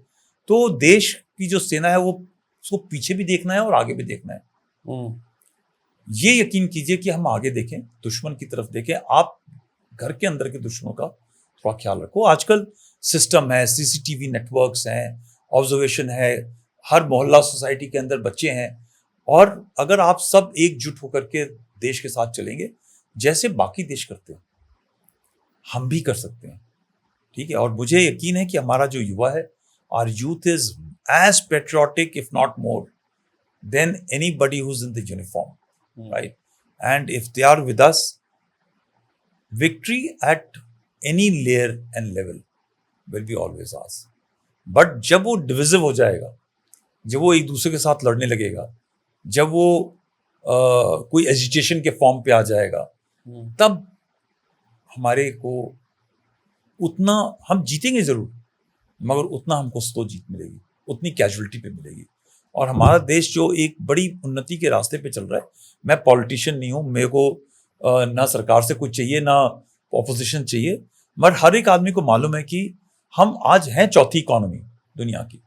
तो देश की जो सेना है वो उसको पीछे भी देखना है और आगे भी देखना है। ये यकीन कीजिए कि हम आगे देखें, दुश्मन की तरफ देखें, आप घर के अंदर के दुश्मनों का थोड़ा ख्याल रखो। आजकल सिस्टम है, सीसीटीवी नेटवर्क्स हैं, ऑब्जर्वेशन है, हर मोहल्ला सोसाइटी के अंदर बच्चे हैं, और अगर आप सब एकजुट होकर के देश के साथ चलेंगे जैसे बाकी देश करते हैं, हम भी कर सकते हैं, ठीक है। और मुझे यकीन है कि हमारा जो युवा है, our youth is as patriotic if not more than anybody who is in the uniform, right? And if they are with us, victory at any layer and level will be always ours. But जब वो divisive हो जाएगा, जब वो एक दूसरे के साथ लड़ने लगेगा, जब वो कोई एजिटेशन के फॉर्म पे आ जाएगा, तब हमारे को उतना, हम जीतेंगे जरूर मगर उतना हमको स्लो जीत मिलेगी, उतनी कैजुअलिटी पे मिलेगी। और हमारा देश जो एक बड़ी उन्नति के रास्ते पे चल रहा है, मैं पॉलिटिशियन नहीं हूँ, मेरे को ना सरकार से कुछ चाहिए ना ऑपोजिशन चाहिए, मगर हर एक आदमी को मालूम है कि हम आज हैं चौथी इकोनॉमी दुनिया की।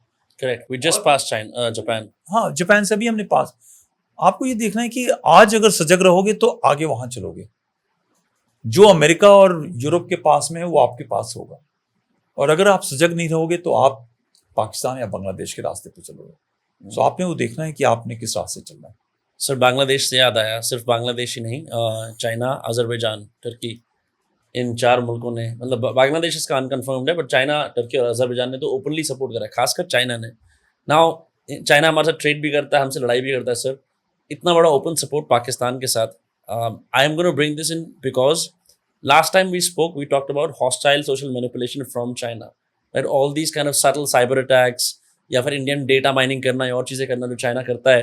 Correct, we just pass China, Japan. हाँ, जापान से भी हमने पास। आपको ये देखना है कि आज अगर सजग रहोगे तो आगे वहां चलोगे, जो अमेरिका और यूरोप के पास में है वो आपके पास होगा, और अगर आप सजग नहीं रहोगे तो आप पाकिस्तान या बांग्लादेश के रास्ते पे चलोगे। तो आपने वो देखना है कि आपने किस रास्ते चलना है। सर, बांग्लादेश से याद आया, सिर्फ बांग्लादेश ही नहीं, चाइना, अजरबैजान, टर्की, इन 4 मुल्कों ने, मतलब बांग्लादेश इसका अनकन्फर्म्ड है, बट चाइना, टर्की और अजरबैजान ने तो ओपनली सपोर्ट करा है, खासकर चाइना ने। नाउ चाइना हमारे साथ ट्रेड भी करता है, हमसे लड़ाई भी करता है। सर, इतना बड़ा ओपन सपोर्ट पाकिस्तान के साथ, I am gonna bring this in because last time we spoke, we talked about hostile social manipulation from China, right? All these kind of subtle cyber attacks, या फिर इंडियन डेटा माइनिंग करना या और चीज़ें करना जो चाइना करता है,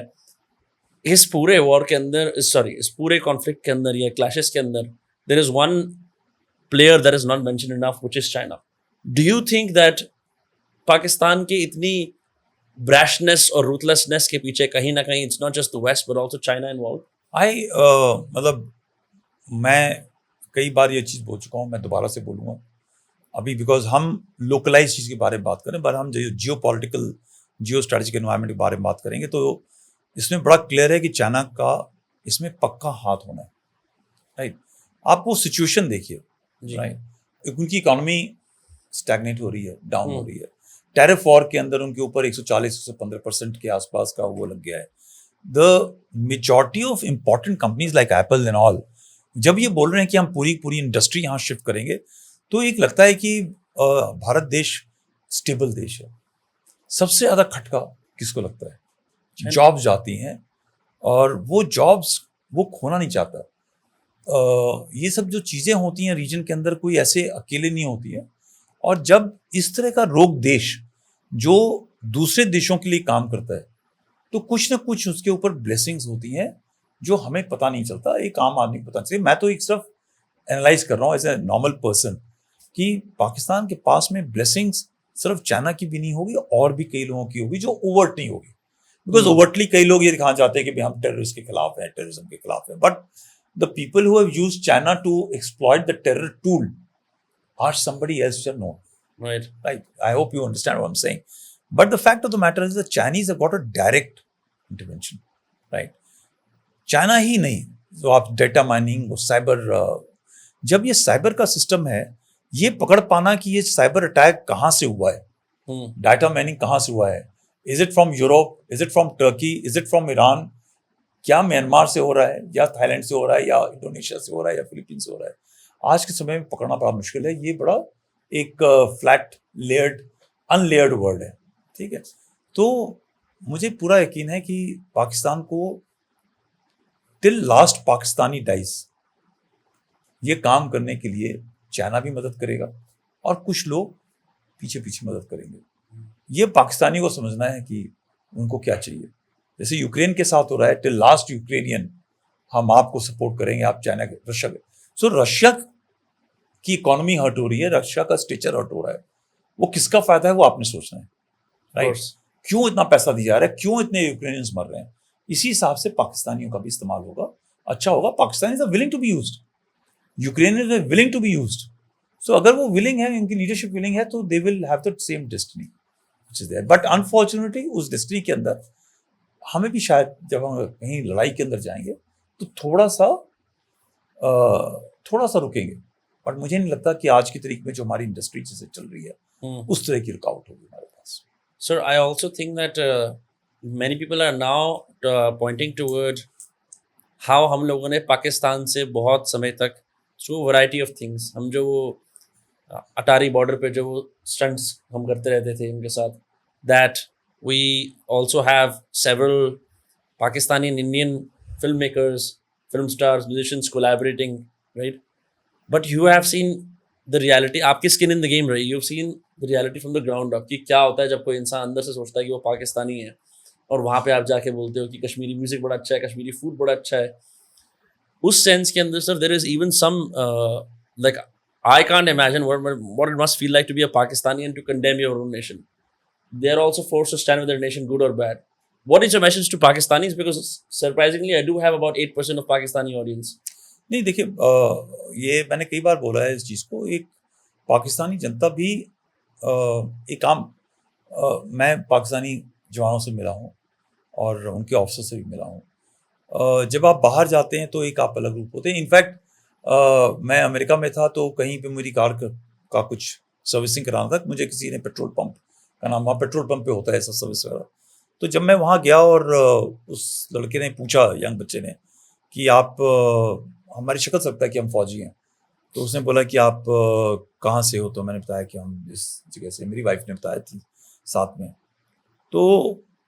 इस पूरे वॉर के अंदर, इस पूरे कॉन्फ्लिक्ट के अंदर या क्लैशेस के अंदर, there is one player that is not mentioned enough, which is China. Do you think that Pakistan की इतनी ब्रैशनेस और रूथलेसनेस के पीछे कहीं ना कहीं it's not just the west but also China involve? मतलब मैं कई बार ये चीज़ बोल चुका हूँ, मैं दोबारा से बोलूँगा अभी, बिकॉज हम लोकलाइज चीज़ के बारे में बात करें, पर हम जियो पॉलिटिकल, जियो स्ट्रेटेजिक एनवायरनमेंट के बारे में बात करेंगे तो इसमें बड़ा क्लियर है कि चाइना का इसमें पक्का हाथ होना है, राइट। आप वो सिचुएशन देखिए, राइट, उनकी इकोनॉमी स्टैग्नेट हो रही है, डाउन हो रही है, टैरिफ वॉर के अंदर उनके ऊपर 140-115% के आसपास का वो लग गया है। The majority of important companies like Apple and all, जब ये बोल रहे हैं कि हम पूरी इंडस्ट्री यहाँ शिफ्ट करेंगे, तो एक लगता है कि भारत देश स्टेबल देश है। सबसे ज़्यादा खटका किसको लगता है? जॉब्स जाती हैं और वो जॉब्स वो खोना नहीं चाहता। ये सब जो चीज़ें होती हैं रीजन के अंदर कोई ऐसे अकेले नहीं होती है। और जब इस तरह का रोग देश जो दूसरे देशों के लिए काम करता है तो कुछ ना कुछ उसके ऊपर ब्लेसिंग्स होती हैं जो हमें पता नहीं चलता, एक आम आदमी को पता नहीं चलता। मैं तो एक सिर्फ एनालाइज कर रहा हूँ एज ए नॉर्मल पर्सन कि पाकिस्तान के पास में ब्लेसिंग्स सिर्फ चाइना की भी नहीं होगी और भी कई लोगों की होगी जो ओवर्ट नहीं होगी। बिकॉज ओवर्टली कई लोग ये दिखाना चाहते हैं कि भाई हम टेररिस्ट के खिलाफ हैं, टेररिज्म के खिलाफ हैं, but the people who have used China to exploit the terror tool are somebody else you know. Right. Right. I hope you understand what I'm saying. But the fact of the matter is the Chinese have got a direct intervention. Right. China ही नहीं, तो आप data mining, cyber, जब ये cyber का system है, ये पकड़ पाना कि ये साइबर अटैक कहाँ से हुआ है, डाटा माइनिंग कहाँ से हुआ है, is it from Europe, is it from Turkey, is it from Iran, क्या म्यांमार से हो रहा है या थाईलैंड से हो रहा है या इंडोनेशिया से हो रहा है या फिलीपीन से हो रहा है, आज के समय में पकड़ना बड़ा मुश्किल है। ये बड़ा एक फ्लैट लेयर्ड अनलेयर्ड वर्ड है, ठीक है। तो मुझे पूरा यकीन है कि पाकिस्तान को टिल लास्ट पाकिस्तानी डाइज ये काम करने के लिए चाइना भी मदद करेगा और कुछ लोग पीछे पीछे मदद करेंगे। ये पाकिस्तानी को समझना है कि उनको क्या चाहिए। जैसे यूक्रेन के साथ हो रहा है, टिल लास्ट यूक्रेनियन हम आपको सपोर्ट करेंगे, आप चाइना के, रशिया के। सो रशिया की इकोनॉमी हर्ट हो रही है, रशिया का स्टेचर हर्ट हो रहा है, वो किसका फायदा है वो आपने सोचना है, राइट। क्यों इतना पैसा दिया जा रहा है, क्यों इतने यूक्रेनियंस मर रहे हैं, इसी हिसाब से पाकिस्तानियों का भी इस्तेमाल होगा, अच्छा होगा। Pakistani are willing to be used, Ukrainians are willing to be used. So अगर वो विलिंग है, इनकी लीडरशिप विलिंग है, तो they will have the same destiny which is there. But unfortunately उस डेस्टिनी के अंदर हमें भी शायद जब हम कहीं लड़ाई के अंदर जाएंगे तो थोड़ा सा रुकेंगे। बट मुझे नहीं लगता कि आज की तारीख में जो हमारी इंडस्ट्री जैसे चल रही है उस तरह की रुकावट होगी हमारे पास। Sir, I also think that many people are now pointing toward how हम लोगों ने पाकिस्तान से बहुत समय तक through variety of things, हम जो वो अटारी बॉर्डर पे जो वो स्टंट्स हम करते रहते थे उनके साथ, that we also have several Pakistani and Indian filmmakers, film stars, musicians collaborating, right? But you have seen the reality, आपकी skin in the game रही, you've seen the reality from the ground up कि क्या होता है जब कोई इंसान अंदर से सोचता है कि वो पाकिस्तानी है और वहाँ पे आप जाके बोलते हो कि कश्मीरी म्यूजिक बड़ा अच्छा है, कश्मीरी फूड बड़ा अच्छा है। उस सेंस के अंदर sir there is even some like I can't imagine what it must feel like to be a Pakistani and to condemn your own nation. They are also forced to stand with their nation, good or bad. What is your message to Pakistanis? Because surprisingly, I do have about 8% of Pakistani audience. नहीं, देखिए, ये मैंने कई बार बोला है इस चीज़ को, एक पाकिस्तानी जनता भी एक आम, मैं पाकिस्तानी जवानों से मिला हूँ और उनके ऑफिसर से भी मिला हूँ। जब आप बाहर जाते हैं तो एक आप अलग रूप होते हैं। इनफैक्ट मैं अमेरिका में था तो कहीं पे मेरी कार का कुछ सर्विसिंग कराना था, मुझे किसी ने पेट्रोल पंप का नाम, वहाँ पेट्रोल पंप पे होता है ऐसा सर्विस वगैरह। तो जब मैं वहाँ गया और उस लड़के ने पूछा, यंग बच्चे ने, कि आप हमारी शक्ल सकता है कि हम फौजी हैं, तो उसने बोला कि आप कहाँ से हो, तो मैंने बताया कि हम इस जगह से, मेरी वाइफ ने बताया थी साथ में। तो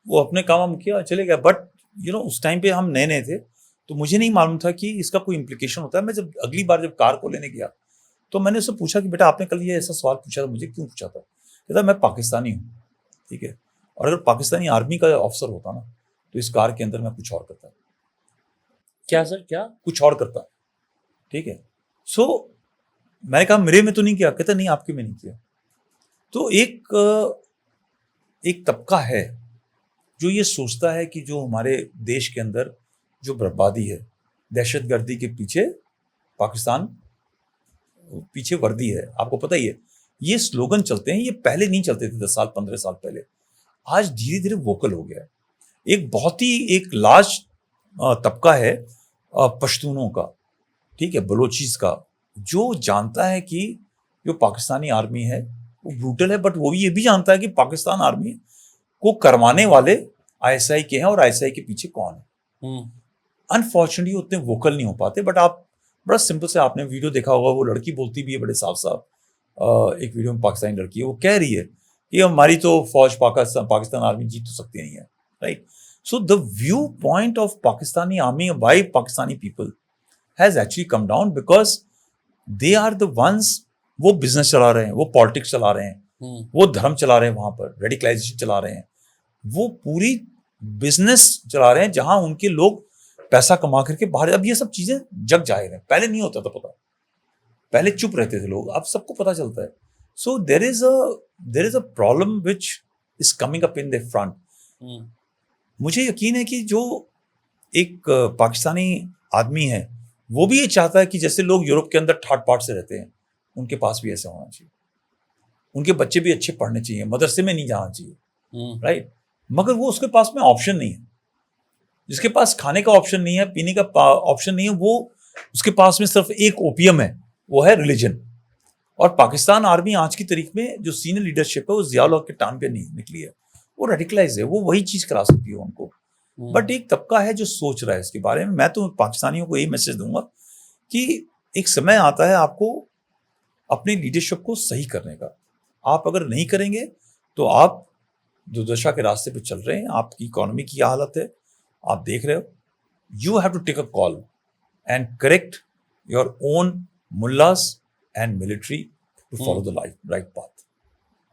वो अपने काम किया, चले गया। बट उस टाइम पे हम नए नए थे तो मुझे नहीं मालूम था कि इसका कोई इम्प्लीकेशन होता है। मैं जब अगली बार जब कार को लेने गया तो मैंने उससे पूछा कि बेटा आपने कल ये ऐसा सवाल पूछा था, मुझे क्यों पूछा था? कहता मैं पाकिस्तानी हूँ, ठीक है, और अगर पाकिस्तानी आर्मी का ऑफिसर होता ना तो इस कार के अंदर मैं कुछ और करता। क्या सर, क्या कुछ और करता, ठीक है। सो मैंने कहा मेरे में तो नहीं किया। कहता नहीं, आपके में नहीं किया। तो एक तबका है जो ये सोचता है कि जो हमारे देश के अंदर जो बर्बादी है, दहशतगर्दी के पीछे पाकिस्तान पीछे वर्दी है। आपको पता ही है, ये स्लोगन चलते हैं, ये पहले नहीं चलते थे, 10 साल 15 साल पहले। आज धीरे धीरे वोकल हो गया है। एक बहुत ही एक लार्ज तबका है पश्तूनों का, ठीक है, बलोचीज का, जो जानता है कि जो पाकिस्तानी आर्मी है वो ब्रूटल है, बट वो ये भी जानता है कि पाकिस्तान आर्मी को करवाने वाले आईएसआई के हैं और आईएसआई के पीछे कौन है। अनफॉर्चुनेटली उतने वोकल नहीं हो पाते। बट आप बड़ा सिंपल से, आपने वीडियो देखा होगा, वो लड़की बोलती भी है बड़े साफ साफ। एक वीडियो में पाकिस्तानी लड़की है, वो कह रही है कि हमारी तो फौज पाकिस्तान आर्मी जीत तो सकती नहीं है, right? So the view point of Pakistani army by Pakistani people has actually come down because they are the ones, वो बिजनेस चला रहे हैं, वो पॉलिटिक्स चला रहे हैं, वो धर्म चला रहे हैं, वहां पर रेडिकलाइजेशन चला रहे हैं, वो पूरी बिजनेस चला रहे हैं जहां उनके लोग पैसा कमा करके बाहर। अब ये सब चीजें जग जाहिर है, पहले नहीं होता था पता, पहले चुप रहते थे लोग, अब सबको पता चलता है। So there is a problem which is coming up in the front. मुझे यकीन है कि जो एक पाकिस्तानी आदमी है वो भी ये चाहता है कि जैसे लोग यूरोप के अंदर ठाट पाट से रहते हैं, उनके पास भी ऐसा होना चाहिए, उनके बच्चे भी अच्छे पढ़ने चाहिए, मदरसे में नहीं जाना चाहिए, राइट? मगर वो उसके पास में ऑप्शन नहीं है, जिसके पास खाने का ऑप्शन नहीं है, पीने का ऑप्शन नहीं है, वो उसके पास में सिर्फ एक ओपियम है, वो है रिलीजन। और पाकिस्तान आर्मी आज की तारीख में जो सीनियर लीडरशिप है वो जिया उल हक के टाइम पे नहीं निकली है, वो रेडिकलाइज है, वो वही चीज करा सकती है उनको। बट एक तबका है जो सोच रहा है इसके बारे में। मैं तो पाकिस्तानियों को यही मैसेज दूंगा कि एक समय आता है आपको अपनी लीडरशिप को सही करने का। आप अगर नहीं करेंगे तो आप दुर्दशा के रास्ते पे चल रहे हैं। आपकी इकोनॉमी की हालत है, आप देख रहे हो। You have to take a call and correct your own mullahs and military to follow the right path.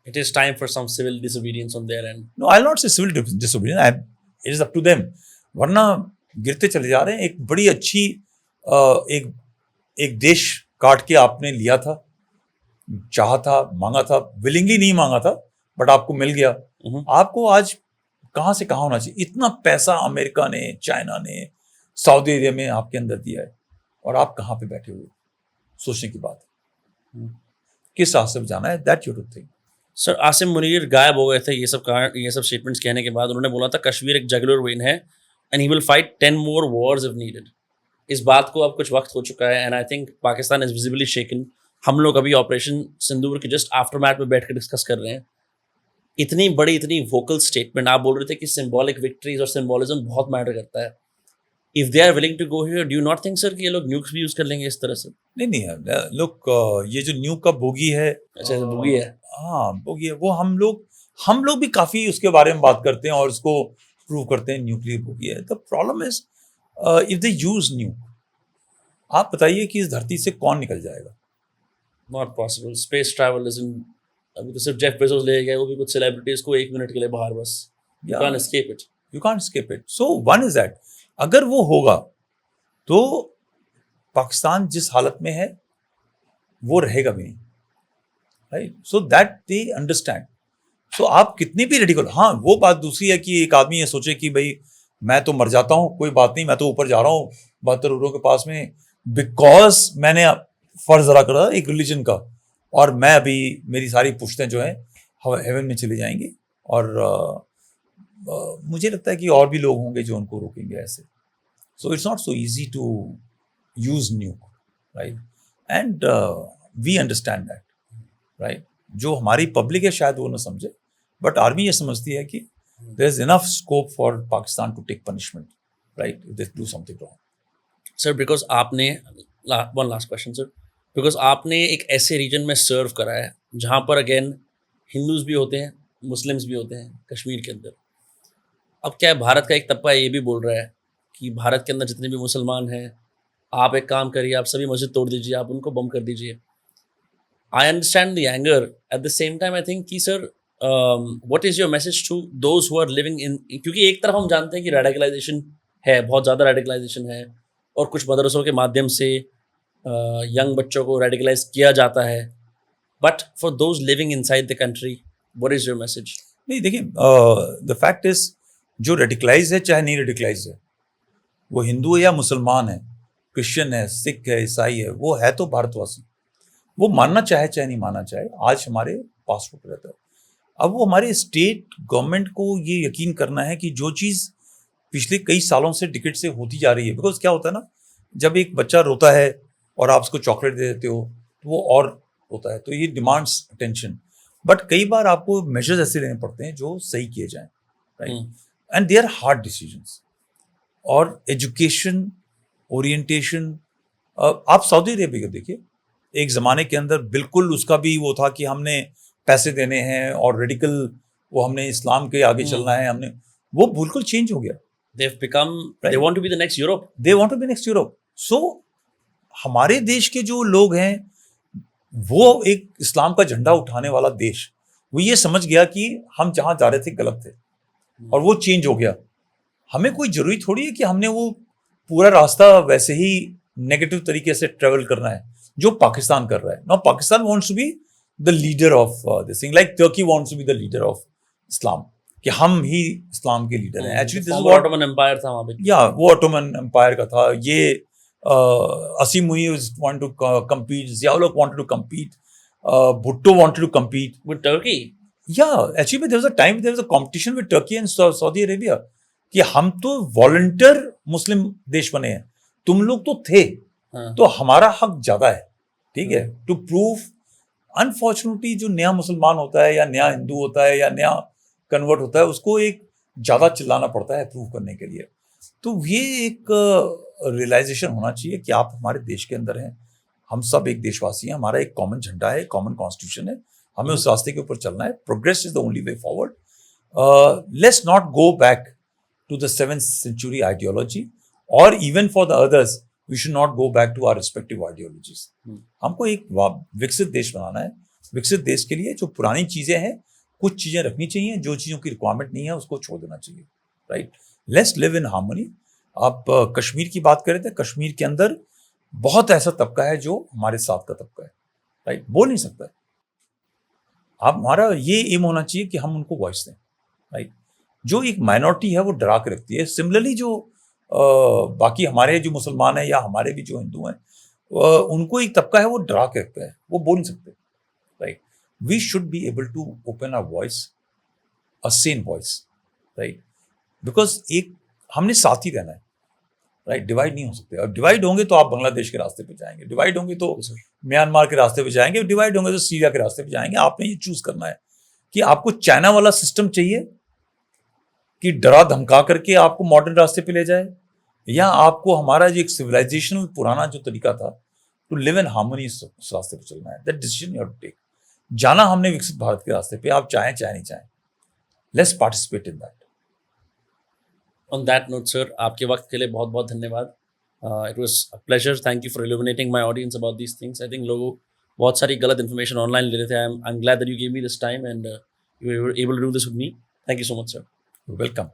It is time for some civil disobedience on their end. No, I'll not say civil disobedience. It is up to them. वरना गिरते चले जा रहे हैं। एक बड़ी अच्छी एक देश काट के आपने लिया था, चाहा था, मांगा था, विलिंगली नहीं मांगा था, बट आपको मिल गया। आपको आज कहां से कहां होना चाहिए। इतना पैसा अमेरिका ने, चाइना ने, सऊदी अरेबिया में आपके अंदर दिया है, और आप कहां पे बैठे हुए। सोचने की बात है, किस रास्ते पे जाना है, that you too think. Sir, Asim Munir गायब हो गए थे ये सब स्टेटमेंट्स कहने के बाद। उन्होंने बोला था कश्मीर एक जगुलर वेन है and he will fight 10 more wars if needed. इस बात को अब कुछ वक्त हो चुका है and I think Pakistan is visibly shaken. हम लोग अभी ऑपरेशन सिंदूर के जस्ट आफ्टरमैथ में बैठ कर डिस्कस कर रहे हैं। इतनी बड़ी, इतनी वोकल स्टेटमेंट। आप बोल रहे थे कि सिंबॉलिक विक्ट्रीज और सिंबॉलिज्म बहुत मैटर करता है। If they are willing to go here, do you not think sir कि ये लोग न्यूक्स भी यूज कर लेंगे इस तरह से? नहीं, लोग ये जो न्यूक का बोगी है, अच्छा, बोगी है, हाँ बोगी है, वो हम लोग भी काफी उसके बारे में बात करते हैं और उसको प्रूव करते हैं न्यूक्लियर बोगी है। The problem is if they use न्यूक, आप बताइए कि इस धरती से कौन निकल जाएगा? Not possible. Space travel isn't, अभी तो सिर्फ जेफ बेजोस ले गए, वो भी कुछ सेलिब्रिटीज को 1 मिनट के लिए बाहर, बस you can't escape it. You can't escape it. So one is that, अगर वो होगा तो पाकिस्तान जिस हालत में है वो रहेगा भी नहीं, right? So that they understand. So आप कितनी भी रेडिकल, हाँ वो बात दूसरी है कि एक आदमी ये सोचे कि भाई मैं तो मर जाता हूँ, कोई बात नहीं, मैं तो ऊपर जा रहा हूँ 72 करोड़ के पास में, बिकॉज मैंने फर्ज अदा करा एक रिलीजन का, और मैं अभी मेरी सारी पुश्तें जो हैं हेवन में चली जाएंगी, और मुझे लगता है कि और भी लोग होंगे जो उनको रोकेंगे ऐसे। So it's not so easy to use nuke, right? And we understand that, right? जो हमारी पब्लिक है शायद वो ना समझे, बट आर्मी ये समझती है कि there is enough scope for Pakistan to take punishment, right, if they do something wrong. Sir, because आपने one last question sir, because आपने एक ऐसे रीजन में सर्व करा है जहाँ पर अगेन हिंदूज भी होते हैं, मुस्लिम्स भी होते हैं कश्मीर के अंदर। अब क्या है, भारत का एक तबका ये भी बोल रहा है कि भारत के अंदर जितने भी मुसलमान हैं, आप एक काम करिए, आप सभी मस्जिद तोड़ दीजिए, आप उनको बम कर दीजिए। I understand the anger, at the same time I think कि sir what is your message to those who are living in, क्योंकि एक तरफ हम जानते हैं कि रेडिकलाइजेशन है, बहुत ज़्यादा रेडिकलाइजेशन है, और कुछ मदरसों के माध्यम से यंग बच्चों को रेडिकलाइज किया जाता है, but for those living inside the country what is your message? नहीं, देखिए, द फैक्ट इज जो रेडिकलाइज है चाहे नहीं रेडिकलाइज है, वो हिंदू है या मुसलमान है, क्रिश्चियन है, सिख है, ईसाई है, वो है तो भारतवासी। वो मानना चाहे चाहे नहीं मानना चाहे, आज हमारे पासपोर्ट रहता है। अब वो हमारे स्टेट गवर्नमेंट को ये यकीन करना है कि जो चीज़ पिछले कई सालों से डिकेड से होती जा रही है, बिकॉज क्या होता है ना, जब एक बच्चा रोता है और आप उसको चॉकलेट दे देते हो तो वो और होता है, तो ये डिमांड्स अटेंशन। बट कई बार आपको मेजर्स ऐसे लेने पड़ते हैं जो सही किए जाएं, right? And they are hard decisions. और एजुकेशन, ओरिएंटेशन, आप सऊदी अरेबिया देखिए, एक ज़माने के अंदर बिल्कुल उसका भी वो था कि हमने पैसे देने हैं और रेडिकल वो हमने इस्लाम के आगे चलना है, हमने वो बिल्कुल चेंज हो गया. They've become, they Right. want to be the next Europe. They want to be next Europe. So हमारे देश के जो लोग हैं वो एक इस्लाम का झंडा उठाने वाला देश, वो ये समझ गया कि हम जहां जा रहे थे गलत थे और वो चेंज हो गया. हमें कोई जरूरी थोड़ी है कि हमने वो पूरा रास्ता वैसे ही नेगेटिव तरीके से ट्रेवल करना है जो पाकिस्तान कर रहा है. Now Pakistan wants to be the leader of this thing, like Turkey wants to be the leader of Islam, कि हम ही इस्लाम के लीडर हैं. Actually this is what Ottoman Empire था वहां पे. या वो ऑटोमन एम्पायर का था. ये असीम मुईज want to compete, Ziaul wanted to compete, Bhutto wanted to compete. With Turkey. Yeah, actually there was a time there was a competition with Turkey and Saudi Arabia कि हम तो वॉलंटियर मुस्लिम देश बने हैं, तुम लोग तो थे, हाँ. तो हमारा हक ज्यादा है. ठीक है, टू प्रूव. अनफॉर्चुनेटली जो नया मुसलमान होता है या नया हिंदू होता है या नया कन्वर्ट होता है उसको एक ज्यादा चिल्लाना पड़ता है प्रूव करने के लिए. तो ये एक रियलाइजेशन होना चाहिए कि आप हमारे देश के अंदर हैं, हम सब एक देशवासी हैं, हमारा एक कॉमन झंडा है, कॉमन कॉन्स्टिट्यूशन है, हमें उस रास्ते के ऊपर चलना है. Progress is the only way forward. Let's not go back to the 7th century ideology, और even for the others we should not go back to our respective ideologies. हमको एक विकसित देश बनाना है. विकसित देश के लिए जो पुरानी चीजें हैं कुछ चीजें रखनी चाहिए, जो चीजों की रिक्वायरमेंट नहीं है उसको छोड़ देना चाहिए. Right, let's live in harmony. आप कश्मीर की बात करें तो कश्मीर के अंदर बहुत ऐसा तबका है जो हमारे साथ का तबका है. राइट, बोल नहीं सकता है. आप हमारा ये एम होना चाहिए कि हम उनको वॉइस दें. राइट, जो एक माइनॉरिटी है वो डरा के रखती है. सिमिलरली जो बाकी हमारे जो मुसलमान हैं या हमारे भी जो हिंदू हैं उनको एक तबका है वो डरा के रखता है, वो बोल नहीं सकते. Right, we should be able to open our voice, a sane voice. Right, because एक हमने साथ ही रहना है. राइट, डिवाइड नहीं हो सकते. और डिवाइड होंगे तो आप बांग्लादेश के रास्ते पे जाएंगे, डिवाइड होंगे तो म्यांमार के रास्ते पे जाएंगे, डिवाइड होंगे तो सीरिया के रास्ते पे जाएंगे. आपने ये चूज करना है कि आपको चाइना वाला सिस्टम चाहिए कि डरा धमका करके आपको मॉडर्न रास्ते पे ले जाए, या आपको हमारा जो एक सिविलाइजेशनल पुराना जो तरीका था टू लिव इन हार्मनी उस रास्ते पे चलना है. That decision you have to take. जाना हमने विकसित भारत के रास्ते पे, आप चाहें चाहे नहीं चाहें. Let's participate in that. On that note, sir, आपके वक्त के लिए बहुत बहुत धन्यवाद. It was a pleasure. Thank you for illuminating my audience about these things. I think लोगों बहुत सारी गलत information online ले रहे थे. I'm glad that you gave me this time and you were able to do this with me. Thank you so much, sir. Welcome.